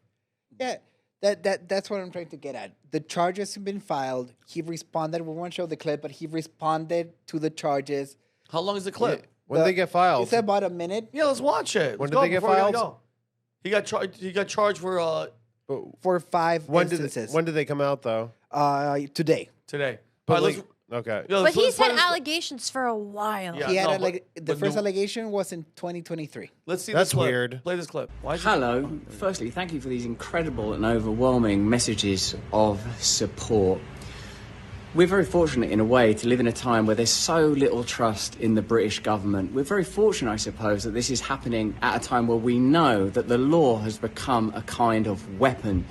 Speaker 4: Yeah, that's what I'm trying to get at. The charges have been filed. He responded. We won't show the clip, but he responded to the charges.
Speaker 1: How long is the clip?
Speaker 3: When did they get filed?
Speaker 4: It's about a minute.
Speaker 1: Yeah, let's watch it.
Speaker 3: When
Speaker 1: Let's
Speaker 3: did
Speaker 1: go
Speaker 3: they get
Speaker 1: before we gotta
Speaker 3: filed?
Speaker 1: go. He got charged for
Speaker 4: For 5
Speaker 3: When did
Speaker 4: instances.
Speaker 3: when did they come out though?
Speaker 4: Today.
Speaker 1: today.
Speaker 3: But
Speaker 1: All right,
Speaker 3: like, okay.
Speaker 1: yeah,
Speaker 2: but
Speaker 1: let's
Speaker 2: he's
Speaker 1: play
Speaker 2: had
Speaker 1: this-
Speaker 2: allegations for a while.
Speaker 1: Yeah.
Speaker 4: He had
Speaker 1: no,
Speaker 4: the
Speaker 1: but
Speaker 4: first
Speaker 1: no-
Speaker 4: allegation was in 2023.
Speaker 1: Let's see
Speaker 3: That's
Speaker 1: this clip.
Speaker 3: weird.
Speaker 1: Play this clip. Why is it-
Speaker 10: Hello. Firstly, thank you for these incredible and overwhelming messages of support.
Speaker 9: We're very fortunate in a way to live in a time where there's so little trust in the British government. We're very fortunate, I suppose, that this is happening at a time where we know that the law has become a kind of weapon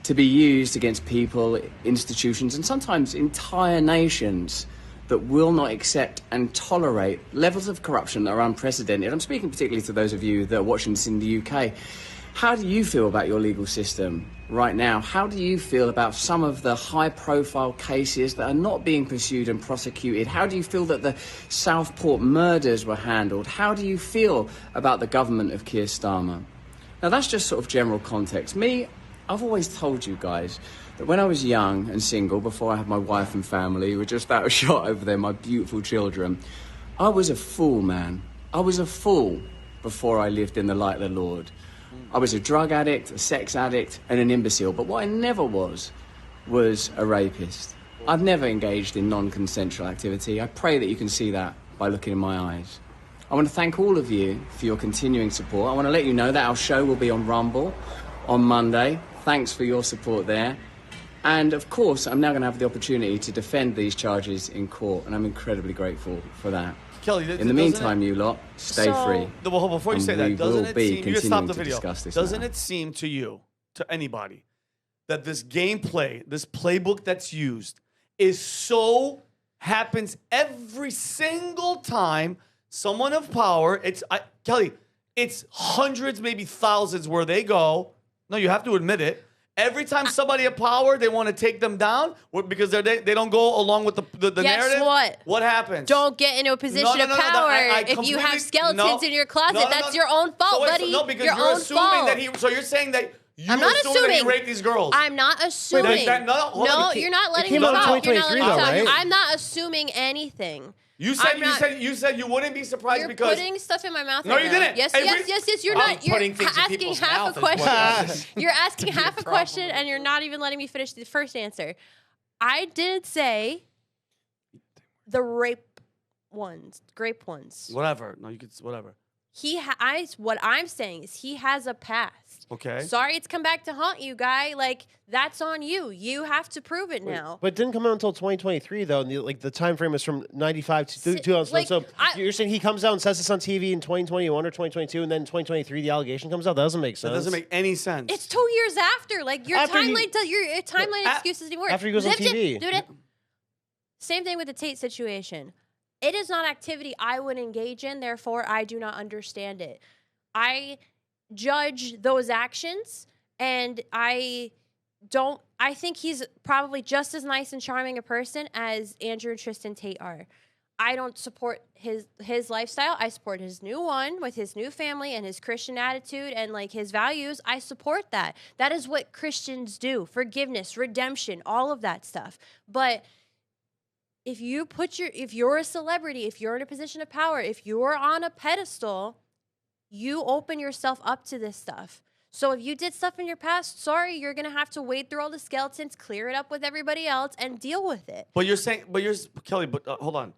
Speaker 9: to be used against people, institutions, and sometimes entire nations that will not accept and tolerate levels of corruption that are unprecedented. I'm speaking particularly to those of you that are watching this in the UK. How do you feel about your legal system right now? How do you feel about some of the high-profile cases that are not being pursued and prosecuted? How do you feel that the Southport murders were handled? How do you feel about the government of Keir Starmer? Now, that's just sort of general context. Me, I've always told you guys that when I was young and single, before I had my wife and family, who were just out of shot over there, my beautiful children, I was a fool, man. I was a fool before I lived in the light of the Lord. I was a drug addict, a sex addict, and an imbecile. But what I never was a rapist. I've never engaged in non-consensual activity. I pray that you can see that by looking in my eyes. I want to thank all of you for your continuing support. I want to let you know that our show will be on Rumble on Monday. Thanks for your support there. And, of course, I'm now going to have the opportunity to defend these charges in court, and I'm incredibly grateful for that.
Speaker 1: Kelley,
Speaker 9: in the meantime, you lot, stay free.
Speaker 1: Well, before you say that, doesn't it seem, you stop the video. Doesn't
Speaker 9: now.
Speaker 1: It seem to you, to anybody, that this gameplay, this playbook that's used, happens every single time someone of power, Kelley, it's hundreds, maybe thousands where they go. No, you have to admit it. Every time somebody of power, they want to take them down because they don't go along with the
Speaker 2: Guess
Speaker 1: narrative.
Speaker 2: What?
Speaker 1: What happens?
Speaker 2: Don't get into a position of power. If you have skeletons in your closet, that's your own fault, buddy.
Speaker 1: No, because
Speaker 2: your
Speaker 1: you're
Speaker 2: own
Speaker 1: assuming
Speaker 2: fault.
Speaker 1: that he. So you're saying that
Speaker 2: I'm not assuming
Speaker 1: that he raped these girls.
Speaker 2: I'm not assuming. No, you're not letting me talk. You're not letting me talk.
Speaker 3: right?
Speaker 2: I'm not assuming anything.
Speaker 1: You said you wouldn't be surprised
Speaker 2: you're
Speaker 1: because
Speaker 2: putting stuff in my mouth.
Speaker 1: No,
Speaker 2: right
Speaker 1: you
Speaker 2: now.
Speaker 1: didn't.
Speaker 2: Yes. You're not. You're asking half a question. You're asking half a question, and you're not even letting me finish the first answer. I did say the grape ones.
Speaker 1: Whatever. No, you could whatever.
Speaker 2: What I'm saying is he has a past.
Speaker 1: Okay.
Speaker 2: Sorry, it's come back to haunt you, guy. Like, that's on you. You have to prove it now.
Speaker 3: But it didn't come out until 2023, though. And the time frame is from 95 to 2000. So you're saying he comes out and says this on TV in 2021 or 2022, and then in 2023 the allegation comes out? That doesn't make sense.
Speaker 1: That doesn't make any sense.
Speaker 2: It's 2 years after. Like, your timeline excuse doesn't work.
Speaker 3: After he goes on TV.
Speaker 2: Same thing with the Tate situation. It is not activity I would engage in, therefore I do not understand it. I judge those actions, and I think he's probably just as nice and charming a person as Andrew and Tristan Tate are. I don't support his lifestyle. I support his new one with his new family and his Christian attitude and like his values. I support that. That is what Christians do. Forgiveness, redemption, all of that stuff. But if you're a celebrity, if you're in a position of power, if you're on a pedestal, you open yourself up to this stuff. So if you did stuff in your past, sorry, you're going to have to wade through all the skeletons, clear it up with everybody else, and deal with it.
Speaker 1: But you're saying, Kelley, hold on.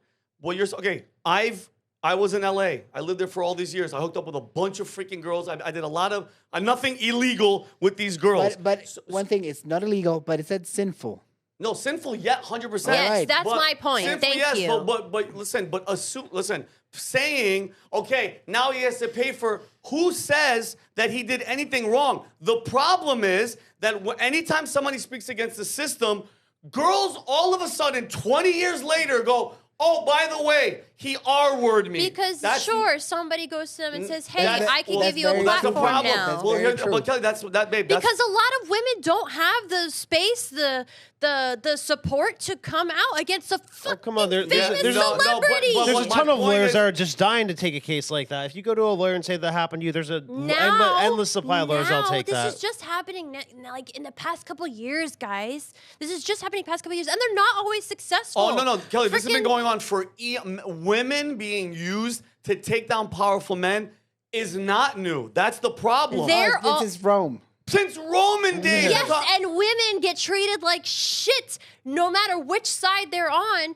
Speaker 1: Okay, I was in LA. I lived there for all these years. I hooked up with a bunch of freaking girls. I did a lot of, nothing illegal with these girls.
Speaker 4: But one thing, it's not illegal, but it said sinful.
Speaker 1: No, sinful, yeah, 100%.
Speaker 2: Yes, that's my point.
Speaker 1: Sinful,
Speaker 2: Thank you.
Speaker 1: But listen, saying, okay, now he has to pay for, who says that he did anything wrong? The problem is that anytime somebody speaks against the system, girls all of a sudden, 20 years later, go, oh, by the way, he R-worded me.
Speaker 2: Because somebody goes to them and says, hey, I can give you a
Speaker 1: that's the
Speaker 2: platform
Speaker 1: problem.
Speaker 2: now.
Speaker 1: But Kelley,
Speaker 2: because a lot of women don't have the space, the support to come out against a fucking famous celebrity.
Speaker 3: There's a ton of lawyers that are just dying to take a case like that. If you go to a lawyer and say that happened to you, there's an endless supply of lawyers that'll take that.
Speaker 2: This is just happening like in the past couple of years, guys. This is just happening past couple of years, and they're not always successful.
Speaker 1: Oh, no, Kelley, this has been going on for women being used to take down powerful men is not new. That's the problem.
Speaker 4: This is Rome.
Speaker 1: Since Roman days.
Speaker 2: Yes, and women get treated like shit no matter which side they're on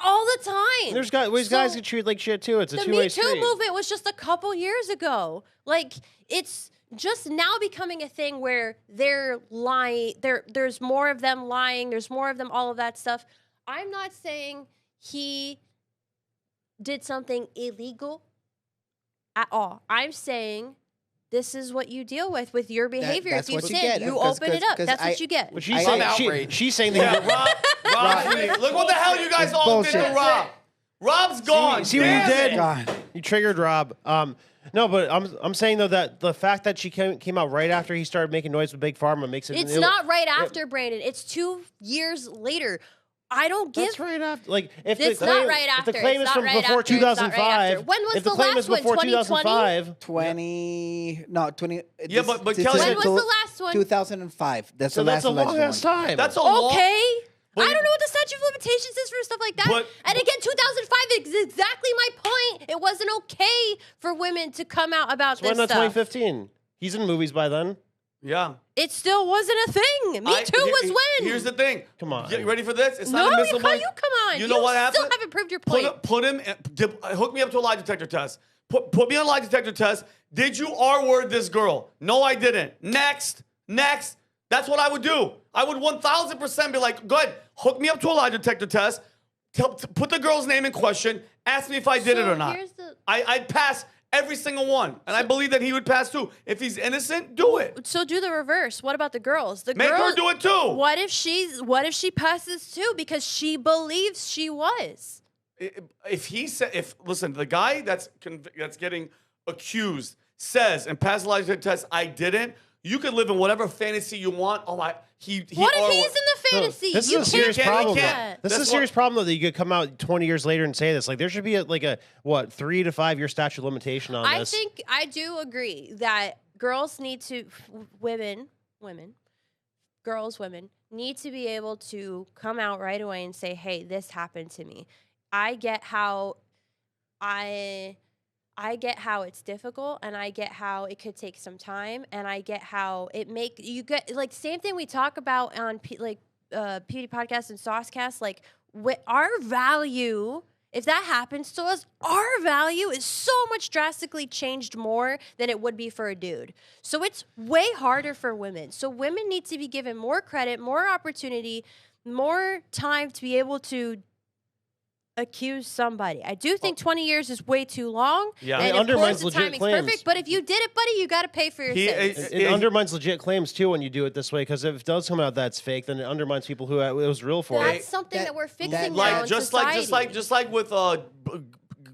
Speaker 2: all the time.
Speaker 3: There's guys get treated like shit too. It's a two-way street.
Speaker 2: The Me Too movement was just a couple years ago. Like, just now becoming a thing where they're lying. There's more of them lying. There's more of them. All of that stuff. I'm not saying he did something illegal at all. I'm saying this is what you deal with your behavior.
Speaker 4: That's
Speaker 2: if you
Speaker 4: what you
Speaker 2: sin,
Speaker 4: get.
Speaker 2: you
Speaker 4: 'Cause-
Speaker 2: open it up.
Speaker 4: 'cause
Speaker 2: That's what you get.
Speaker 3: But
Speaker 7: I'm outraged.
Speaker 3: she's saying
Speaker 1: Yeah,
Speaker 3: that.
Speaker 1: Rob, look what the hell you guys all did to
Speaker 4: bullshit.
Speaker 1: Rob. Rob's gone.
Speaker 3: See what you
Speaker 1: Damn
Speaker 3: did?
Speaker 1: it.
Speaker 4: God.
Speaker 3: You triggered Rob. No, but I'm saying though that the fact that she came out right after he started making noise with Big Pharma makes it.
Speaker 2: It's not right after, Brandon. It's 2 years later. I don't give.
Speaker 3: That's right after. Like if
Speaker 2: It's
Speaker 3: the
Speaker 2: not
Speaker 3: claim,
Speaker 2: right
Speaker 3: if the
Speaker 2: after.
Speaker 3: claim
Speaker 2: It's
Speaker 3: is
Speaker 2: not
Speaker 3: from
Speaker 2: right
Speaker 3: before
Speaker 2: after. It's not right
Speaker 3: 2005.
Speaker 2: after. When was
Speaker 3: if the
Speaker 2: the
Speaker 3: claim
Speaker 2: last
Speaker 3: is
Speaker 2: one?
Speaker 3: before
Speaker 2: 2020?
Speaker 3: 2005.
Speaker 4: 20. No, 20.
Speaker 1: Yeah, but Kelley-
Speaker 2: When was the last one?
Speaker 4: 2005. That's
Speaker 3: So
Speaker 4: the
Speaker 3: that's
Speaker 4: last
Speaker 3: a long
Speaker 4: alleged
Speaker 3: ass
Speaker 4: one.
Speaker 3: time.
Speaker 1: That's a long.
Speaker 2: Okay.
Speaker 1: But-
Speaker 2: I don't know what the statute of limitations is for stuff like that.
Speaker 1: But-
Speaker 2: and again, 2005 is exactly my point. It wasn't okay for women to come out about
Speaker 3: Why
Speaker 2: this
Speaker 3: not
Speaker 2: stuff.
Speaker 3: 2015? He's in movies by then.
Speaker 1: Yeah.
Speaker 2: It still wasn't a thing. Me Too was when.
Speaker 1: Here's the thing.
Speaker 3: Come on.
Speaker 1: You ready for this? It's
Speaker 2: no,
Speaker 1: not
Speaker 2: you
Speaker 1: admissible.
Speaker 2: come on.
Speaker 1: You know what
Speaker 2: still
Speaker 1: happened?
Speaker 2: haven't proved your point.
Speaker 1: Put him. Hook me up to a lie detector test. Put me on a lie detector test. Did you R-word this girl? No, I didn't. Next. That's what I would do. I would 1,000% be like, go ahead, hook me up to a lie detector test. Put the girl's name in question. Ask me if I did it or not. I'd pass every single one. And I believe that he would pass too. If he's innocent, do it.
Speaker 2: So do the reverse. What about the girls?
Speaker 1: Make her do it too.
Speaker 2: What if she passes too because she believes she was?
Speaker 1: Listen, the guy that's getting accused says and passes the lie detector test, I didn't. You can live in whatever fantasy you want.
Speaker 2: What if he's in the fantasy?
Speaker 3: This is
Speaker 2: You
Speaker 3: a serious
Speaker 2: can't
Speaker 3: problem.
Speaker 2: do that.
Speaker 3: This is a serious problem though that you could come out 20 years later and say this. Like there should be a 3 to 5 year statute of limitation on this.
Speaker 2: I do agree that girls need to women need to be able to come out right away and say, "Hey, this happened to me." I get how it's difficult, and I get how it could take some time, and I get how you get like same thing we talk about on Beauty Podcast and Saucecast. Like our value, if that happens to us, our value is so much drastically changed more than it would be for a dude. So it's way harder for women. So women need to be given more credit, more opportunity, more time to be able to accuse somebody. I do think 20 years is way too long.
Speaker 1: Yeah.
Speaker 2: And
Speaker 3: It
Speaker 2: of
Speaker 3: undermines
Speaker 2: course the
Speaker 3: legit
Speaker 2: timing's
Speaker 3: claims.
Speaker 2: perfect, but if you did it, buddy, you got to pay for your sins.
Speaker 3: It undermines legit claims too when you do it this way because if it does come out that's fake, then it undermines people who it was real for.
Speaker 2: That's something that we're fixing now
Speaker 1: Like
Speaker 2: in
Speaker 1: just
Speaker 2: society.
Speaker 1: like with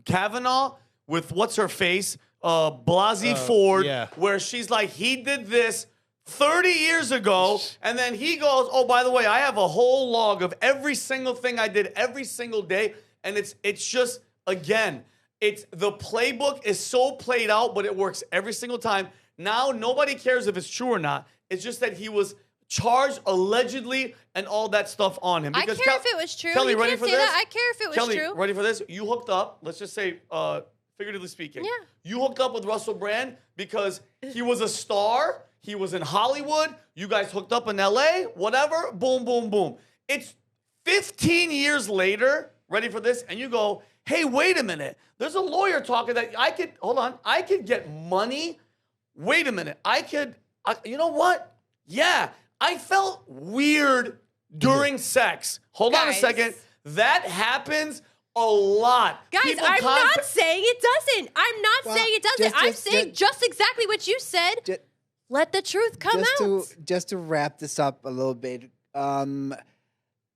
Speaker 1: Kavanaugh with what's her face Blasey Ford,
Speaker 3: yeah.
Speaker 1: where she's like he did this 30 years ago, and then he goes, oh, by the way, I have a whole log of every single thing I did every single day, and it's just again, it's the playbook is so played out, but it works every single time. Now nobody cares if it's true or not. It's just that he was charged allegedly and all that stuff on him.
Speaker 2: I care if it was true.
Speaker 1: Kelley,
Speaker 2: You
Speaker 1: ready
Speaker 2: can't
Speaker 1: for
Speaker 2: say
Speaker 1: this?
Speaker 2: that. I care if it was
Speaker 1: Kelley,
Speaker 2: true.
Speaker 1: ready for this? You hooked up, let's just say, figuratively speaking.
Speaker 2: Yeah.
Speaker 1: You hooked up with Russell Brand because he was a star. He was in Hollywood. You guys hooked up in LA, whatever. Boom, boom, boom. It's 15 years later, ready for this? And you go, hey, wait a minute. There's a lawyer talking that I could get money. Wait a minute. You know what? Yeah, I felt weird during sex. Hold on a
Speaker 2: Guys.
Speaker 1: second. That happens a lot.
Speaker 2: Guys,
Speaker 1: People
Speaker 2: I'm not saying it doesn't. I'm not
Speaker 4: Well,
Speaker 2: saying it doesn't. I'm
Speaker 4: just-
Speaker 2: saying just exactly what you said.
Speaker 4: Ju-
Speaker 2: Let the truth come out.
Speaker 4: Just to wrap this up a little bit.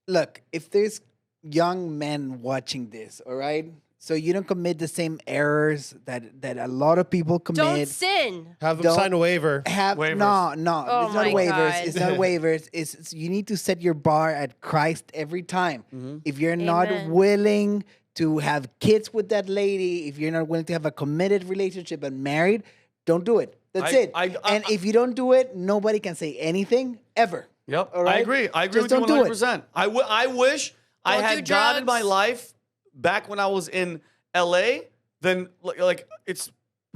Speaker 4: Look, if there's young men watching this, all right, so you don't commit the same errors that a lot of people commit.
Speaker 2: Don't sin.
Speaker 3: Have them
Speaker 4: Don't-
Speaker 3: sign a waiver.
Speaker 1: Waivers.
Speaker 4: No,
Speaker 2: Oh
Speaker 4: it's not
Speaker 2: my
Speaker 4: waivers.
Speaker 2: God.
Speaker 4: It's not waivers. It's you need to set your bar at Christ every time.
Speaker 1: Mm-hmm.
Speaker 4: If you're not
Speaker 2: Amen.
Speaker 4: willing to have kids with that lady, if you're not willing to have a committed relationship and married, don't do it. That's it. And if you don't do it, nobody can say anything ever.
Speaker 1: Yep,
Speaker 4: All right?
Speaker 1: I agree. I agree
Speaker 4: Just
Speaker 1: with you
Speaker 4: don't do it.
Speaker 1: 100%. I wish I
Speaker 2: Don't do
Speaker 1: had God in my
Speaker 2: drugs.
Speaker 1: life back when I was in LA. Then like it's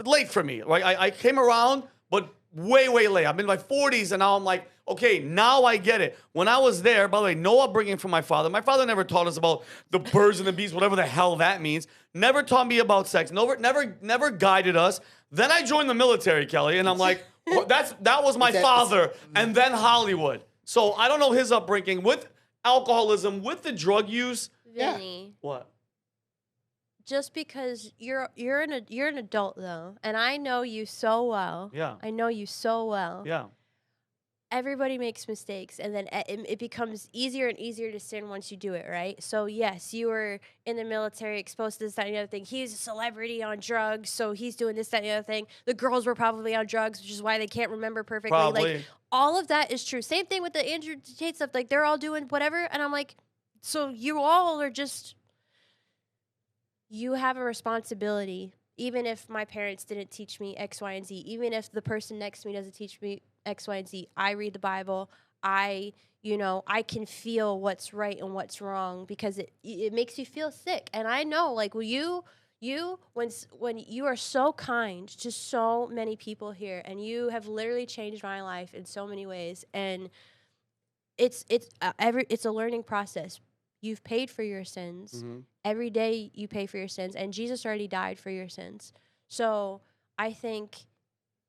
Speaker 1: late for me. Like I came around, but way late. I'm in my 40s, and now I'm like, okay, now I get it. When I was there, by the way, no upbringing from my father. My father never taught us about the birds and the bees, whatever the hell that means. Never taught me about sex. Never guided us. Then I joined the military, Kelley, and I'm like, That was my father, and then Hollywood. So I don't know his upbringing with alcoholism, with the drug use.
Speaker 2: Vinny,
Speaker 1: What?
Speaker 2: just because you're an adult though, and I know you so well.
Speaker 1: Yeah.
Speaker 2: I know you so well.
Speaker 1: Yeah.
Speaker 2: Everybody makes mistakes, and then it becomes easier and easier to sin once you do it, right? So yes, you were in the military, exposed to this, that, and the other thing. He's a celebrity on drugs, so he's doing this, that, and the other thing. The girls were probably on drugs, which is why they can't remember perfectly.
Speaker 1: Probably.
Speaker 2: Like, all of that is true. Same thing with the Andrew Tate stuff. Like, they're all doing whatever, and I'm like, so you all are just... You have a responsibility, even if my parents didn't teach me X, Y, and Z, even if the person next to me doesn't teach me X, Y, and Z. I read the Bible. I can feel what's right and what's wrong because it makes you feel sick. And I know, like, when you are so kind to so many people here, and you have literally changed my life in so many ways, and it's a learning process. You've paid for your sins.
Speaker 1: Mm-hmm.
Speaker 2: Every day you pay for your sins, and Jesus already died for your sins. So I think,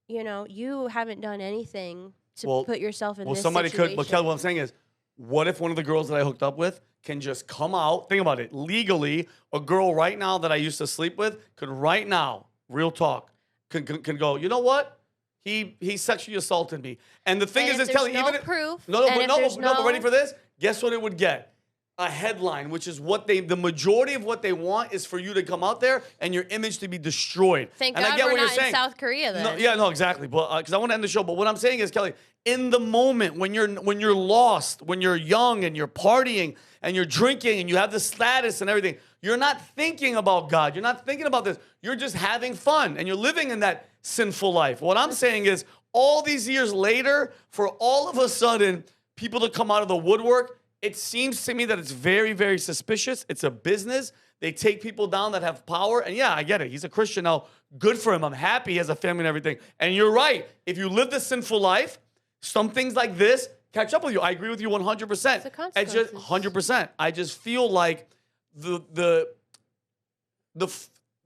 Speaker 2: you haven't done anything to put yourself in this
Speaker 1: somebody
Speaker 2: situation.
Speaker 1: could, but Kelley, what I'm saying is, what if one of the girls that I hooked up with can just come out, think about it, legally, a girl right now that I used to sleep with could right now, real talk, can go, you know what? He sexually assaulted me. And the thing
Speaker 2: And
Speaker 1: is,
Speaker 2: if
Speaker 1: Kelley,
Speaker 2: there's no
Speaker 1: even
Speaker 2: proof,
Speaker 1: but ready for this? Guess what it would get? A headline, which is the majority of what they want is for you to come out there and your image to be destroyed.
Speaker 2: Thank
Speaker 1: and
Speaker 2: God
Speaker 1: I get
Speaker 2: we're
Speaker 1: what you're
Speaker 2: not
Speaker 1: saying.
Speaker 2: in South Korea then.
Speaker 1: No, exactly. But because I want to end the show. But what I'm saying is, Kelley, in the moment when you're lost, when you're young and you're partying and you're drinking and you have the status and everything, you're not thinking about God. You're not thinking about this. You're just having fun and you're living in that sinful life. What I'm saying is, all these years later, for all of a sudden people to come out of the woodwork, it seems to me that it's very, very suspicious. It's a business. They take people down that have power. And yeah, I get it. He's a Christian now. Good for him. I'm happy he has a family and everything. And you're right. If you live the sinful life, some things like this catch up with you. I agree with you 100%. It's just 100%. I just feel like the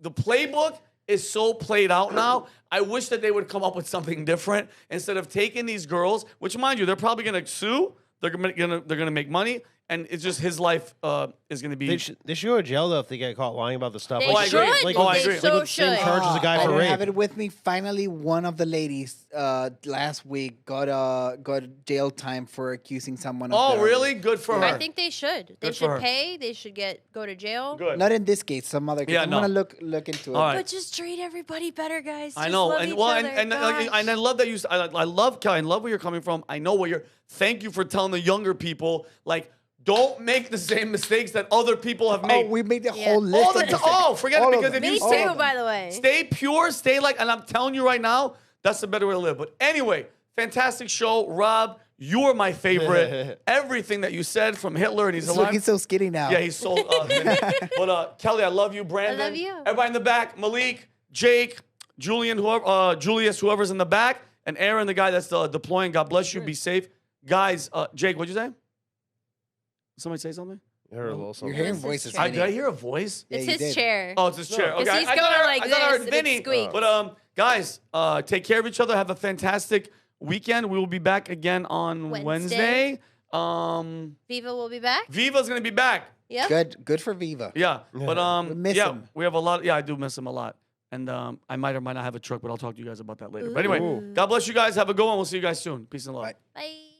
Speaker 1: playbook is so played out now. I wish that they would come up with something different instead of taking these girls, which, mind you, they're probably going to sue. They're gonna make money, and it's just his life is gonna be.
Speaker 3: They should go to jail though if they get caught lying about the stuff.
Speaker 2: They
Speaker 1: I agree.
Speaker 2: should.
Speaker 1: I agree.
Speaker 3: Like with the same charge as a guy
Speaker 4: I
Speaker 3: for
Speaker 4: don't
Speaker 3: rape.
Speaker 4: have it with me. Finally, one of the ladies last week got jail time for accusing someone of
Speaker 1: Oh,
Speaker 4: their-
Speaker 1: really? Good for her.
Speaker 2: I think they should. They
Speaker 1: Good for her.
Speaker 2: should pay. They should go to jail.
Speaker 1: Good.
Speaker 4: Not in this case, some other case.
Speaker 1: Yeah,
Speaker 4: I'm
Speaker 1: no.
Speaker 4: gonna look into it.
Speaker 1: All right.
Speaker 2: But just treat everybody better, guys.
Speaker 1: I
Speaker 2: Just
Speaker 1: know,
Speaker 2: love
Speaker 1: and
Speaker 2: each
Speaker 1: well,
Speaker 2: other.
Speaker 1: and
Speaker 2: Gosh.
Speaker 1: I love that you. I love Kelley. I love where you're coming from. I know where you're. Thank you for telling the younger people, like, don't make the same mistakes that other people have made.
Speaker 4: Oh, we made the
Speaker 2: Yeah.
Speaker 4: whole list.
Speaker 1: All the
Speaker 4: of mistakes.
Speaker 1: oh, forget
Speaker 4: All
Speaker 1: it
Speaker 4: of
Speaker 1: because
Speaker 4: them.
Speaker 1: if
Speaker 2: Me
Speaker 1: you
Speaker 2: too,
Speaker 4: All of them.
Speaker 2: by the way.
Speaker 1: stay pure, stay like, and I'm telling you right now, that's the better way to live. But anyway, fantastic show, Rob. You are my favorite. Everything that you said from Hitler, and he's
Speaker 4: He's
Speaker 1: alive.
Speaker 4: looking so skinny now.
Speaker 1: Yeah, he's so. But Kelley, I love you. Brandon,
Speaker 2: I love you.
Speaker 1: Everybody in the back, Malik, Jake, Julian, Julius, whoever's in the back, and Aaron, the guy that's deploying. God bless you. Be safe, guys. Jake, what'd you say? Somebody say something?
Speaker 3: I heard a little
Speaker 4: You're
Speaker 3: something.
Speaker 4: hearing
Speaker 2: This is
Speaker 4: voices.
Speaker 2: true.
Speaker 1: Did I hear a voice?
Speaker 2: It's
Speaker 4: you
Speaker 2: his
Speaker 4: did.
Speaker 2: chair.
Speaker 1: Oh, it's his chair. Okay,
Speaker 2: he's
Speaker 1: I
Speaker 2: going
Speaker 1: thought I
Speaker 2: like
Speaker 1: I thought I
Speaker 2: this,
Speaker 1: heard
Speaker 2: and it
Speaker 1: Vinnie.
Speaker 2: squeaks.
Speaker 1: But guys, take care of each other. Have a fantastic weekend. We will be back again on Wednesday.
Speaker 2: Viva will be back.
Speaker 1: Viva's gonna be back.
Speaker 2: Yep.
Speaker 4: Good for Viva.
Speaker 1: Yeah, but
Speaker 4: We miss him.
Speaker 1: we have a lot. Yeah, I do miss him a lot, and I might or might not have a truck, but I'll talk to you guys about that later. But anyway, God bless you guys. Have a good one. We'll see you guys soon. Peace and love.
Speaker 4: Bye.
Speaker 2: Bye.